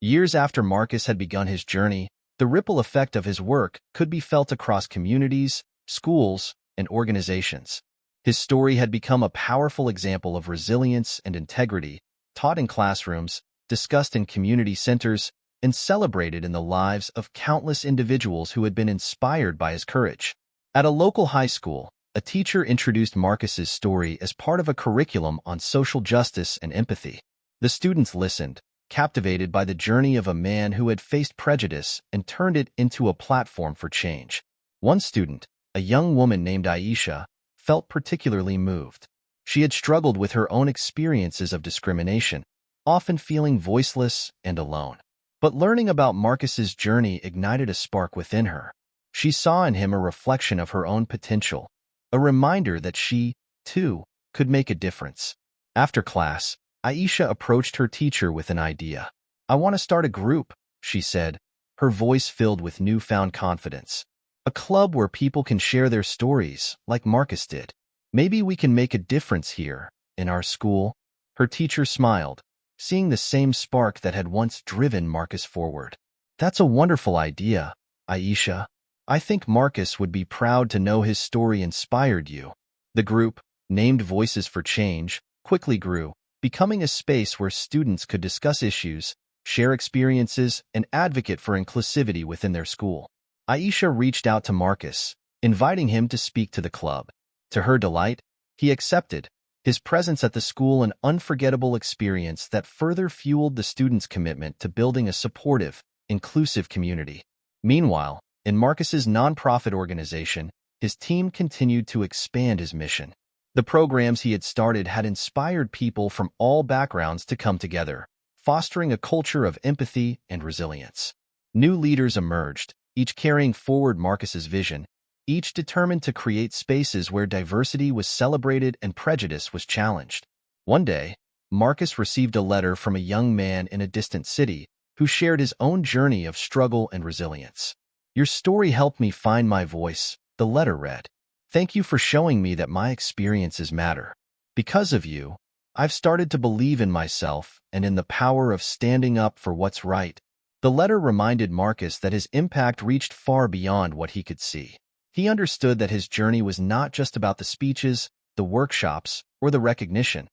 Years after Marcus had begun his journey, the ripple effect of his work could be felt across communities, schools, and organizations. His story had become a powerful example of resilience and integrity, taught in classrooms, discussed in community centers, and celebrated in the lives of countless individuals who had been inspired by his courage. At a local high school, a teacher introduced Marcus's story as part of a curriculum on social justice and empathy. The students listened, captivated by the journey of a man who had faced prejudice and turned it into a platform for change. One student, a young woman named Aisha, felt particularly moved. She had struggled with her own experiences of discrimination, often feeling voiceless and alone. But learning about Marcus's journey ignited a spark within her. She saw in him a reflection of her own potential, a reminder that she, too, could make a difference. After class, Aisha approached her teacher with an idea. "I want to start a group," she said, her voice filled with newfound confidence. "A club where people can share their stories, like Marcus did. Maybe we can make a difference here, in our school." Her teacher smiled, seeing the same spark that had once driven Marcus forward. "That's a wonderful idea, Aisha. I think Marcus would be proud to know his story inspired you." The group, named Voices for Change, quickly grew, becoming a space where students could discuss issues, share experiences, and advocate for inclusivity within their school. Aisha reached out to Marcus, inviting him to speak to the club. To her delight, he accepted, his presence at the school an unforgettable experience that further fueled the students' commitment to building a supportive, inclusive community. Meanwhile, in Marcus's nonprofit organization, his team continued to expand his mission. The programs he had started had inspired people from all backgrounds to come together, fostering a culture of empathy and resilience. New leaders emerged, each carrying forward Marcus's vision, each determined to create spaces where diversity was celebrated and prejudice was challenged. One day, Marcus received a letter from a young man in a distant city who shared his own journey of struggle and resilience. "Your story helped me find my voice," the letter read. "Thank you for showing me that my experiences matter. Because of you, I've started to believe in myself and in the power of standing up for what's right." The letter reminded Marcus that his impact reached far beyond what he could see. He understood that his journey was not just about the speeches, the workshops, or the recognition.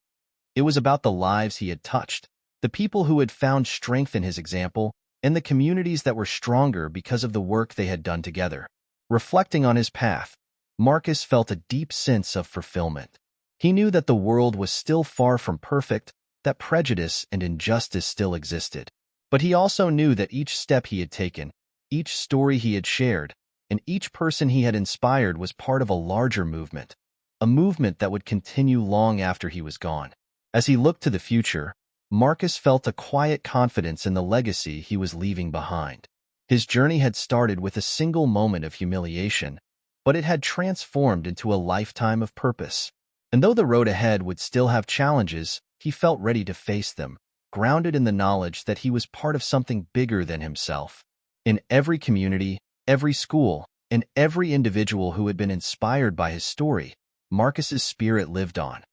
It was about the lives he had touched, the people who had found strength in his example, and the communities that were stronger because of the work they had done together. Reflecting on his path, Marcus felt a deep sense of fulfillment. He knew that the world was still far from perfect, that prejudice and injustice still existed. But he also knew that each step he had taken, each story he had shared, and each person he had inspired was part of a larger movement, a movement that would continue long after he was gone. As he looked to the future, Marcus felt a quiet confidence in the legacy he was leaving behind. His journey had started with a single moment of humiliation, but it had transformed into a lifetime of purpose. And though the road ahead would still have challenges, he felt ready to face them, grounded in the knowledge that he was part of something bigger than himself. In every community, every school, and every individual who had been inspired by his story, Marcus's spirit lived on,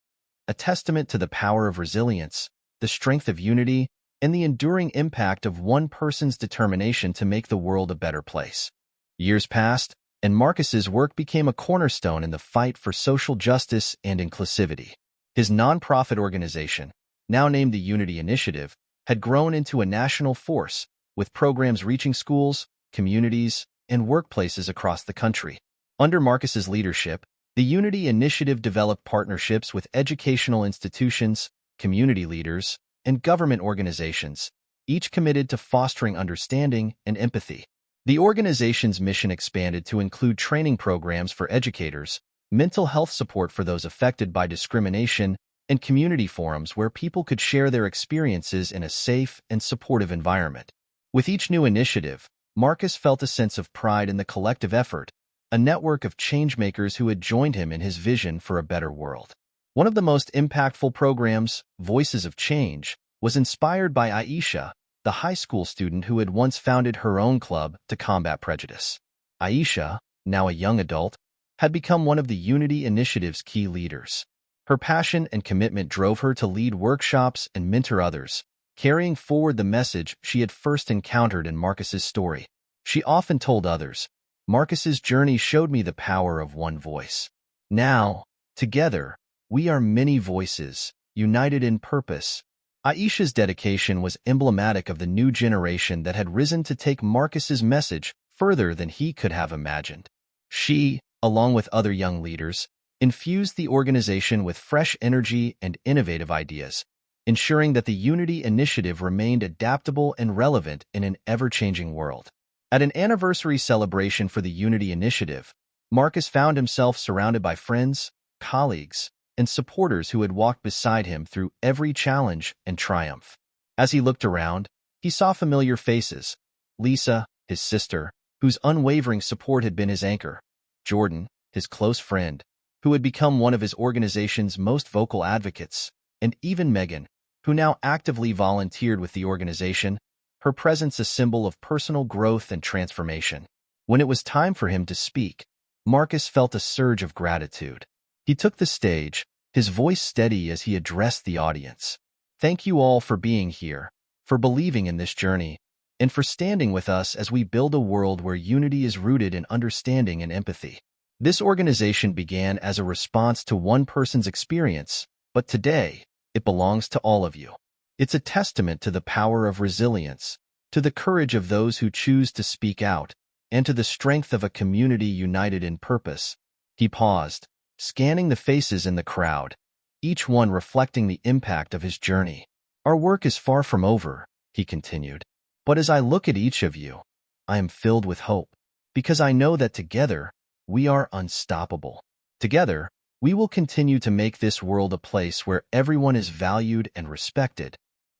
a testament to the power of resilience, the strength of unity, and the enduring impact of one person's determination to make the world a better place. Years passed, and Marcus's work became a cornerstone in the fight for social justice and inclusivity. His nonprofit organization, now named the Unity Initiative, had grown into a national force, with programs reaching schools, communities, and workplaces across the country. Under Marcus's leadership, the Unity Initiative developed partnerships with educational institutions, community leaders, and government organizations, each committed to fostering understanding and empathy. The organization's mission expanded to include training programs for educators, mental health support for those affected by discrimination, and community forums where people could share their experiences in a safe and supportive environment. With each new initiative, Marcus felt a sense of pride in the collective effort, a network of changemakers who had joined him in his vision for a better world. One of the most impactful programs, Voices of Change, was inspired by Aisha, the high school student who had once founded her own club to combat prejudice. Aisha, now a young adult, had become one of the Unity Initiative's key leaders. Her passion and commitment drove her to lead workshops and mentor others, carrying forward the message she had first encountered in Marcus's story. She often told others, "Marcus's journey showed me the power of one voice. Now, together, we are many voices, united in purpose." Aisha's dedication was emblematic of the new generation that had risen to take Marcus's message further than he could have imagined. She, along with other young leaders, infused the organization with fresh energy and innovative ideas, ensuring that the Unity Initiative remained adaptable and relevant in an ever-changing world. At an anniversary celebration for the Unity Initiative, Marcus found himself surrounded by friends, colleagues, and supporters who had walked beside him through every challenge and triumph. As he looked around, he saw familiar faces: Lisa, his sister, whose unwavering support had been his anchor; Jordan, his close friend, who had become one of his organization's most vocal advocates; and even Megan, who now actively volunteered with the organization, her presence a symbol of personal growth and transformation. When it was time for him to speak, Marcus felt a surge of gratitude. He took the stage, his voice steady as he addressed the audience. "Thank you all for being here, for believing in this journey, and for standing with us as we build a world where unity is rooted in understanding and empathy." This organization began as a response to one person's experience, but today, it belongs to all of you. It's a testament to the power of resilience, to the courage of those who choose to speak out, and to the strength of a community united in purpose. He paused, scanning the faces in the crowd, each one reflecting the impact of his journey. "Our work is far from over," he continued. "But as I look at each of you, I am filled with hope, because I know that together, we are unstoppable. Together, we will continue to make this world a place where everyone is valued and respected."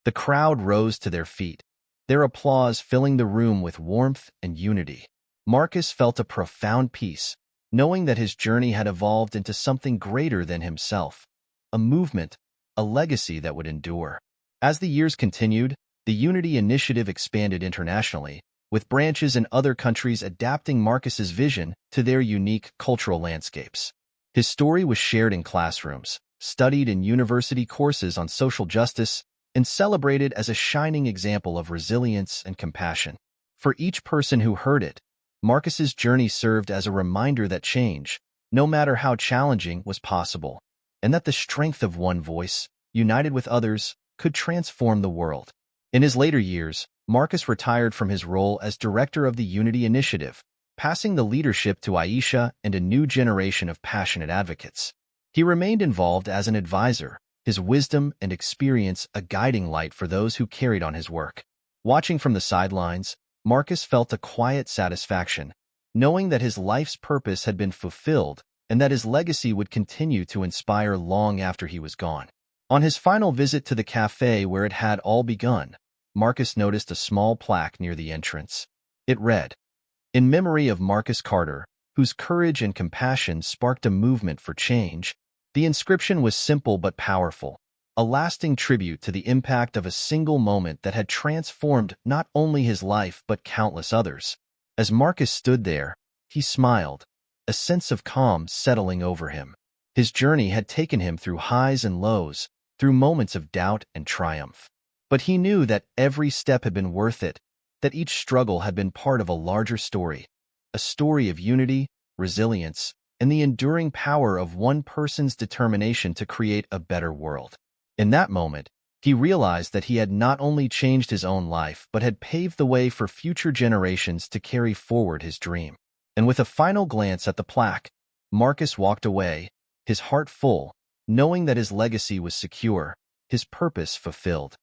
The crowd rose to their feet, their applause filling the room with warmth and unity. Marcus felt a profound peace, knowing that his journey had evolved into something greater than himself, a movement, a legacy that would endure. As the years continued, the Unity Initiative expanded internationally, with branches in other countries adapting Marcus's vision to their unique cultural landscapes. His story was shared in classrooms, studied in university courses on social justice, and celebrated as a shining example of resilience and compassion. For each person who heard it, Marcus's journey served as a reminder that change, no matter how challenging, was possible, and that the strength of one voice, united with others, could transform the world. In his later years, Marcus retired from his role as director of the Unity Initiative, passing the leadership to Aisha and a new generation of passionate advocates. He remained involved as an advisor, his wisdom and experience a guiding light for those who carried on his work. Watching from the sidelines, Marcus felt a quiet satisfaction, knowing that his life's purpose had been fulfilled and that his legacy would continue to inspire long after he was gone. On his final visit to the café where it had all begun, Marcus noticed a small plaque near the entrance. It read, "In memory of Marcus Carter, whose courage and compassion sparked a movement for change." The inscription was simple but powerful, a lasting tribute to the impact of a single moment that had transformed not only his life but countless others. As Marcus stood there, he smiled, a sense of calm settling over him. His journey had taken him through highs and lows, through moments of doubt and triumph. But he knew that every step had been worth it, that each struggle had been part of a larger story, a story of unity, resilience, and the enduring power of one person's determination to create a better world. In that moment, he realized that he had not only changed his own life but had paved the way for future generations to carry forward his dream. And with a final glance at the plaque, Marcus walked away, his heart full, knowing that his legacy was secure, his purpose fulfilled.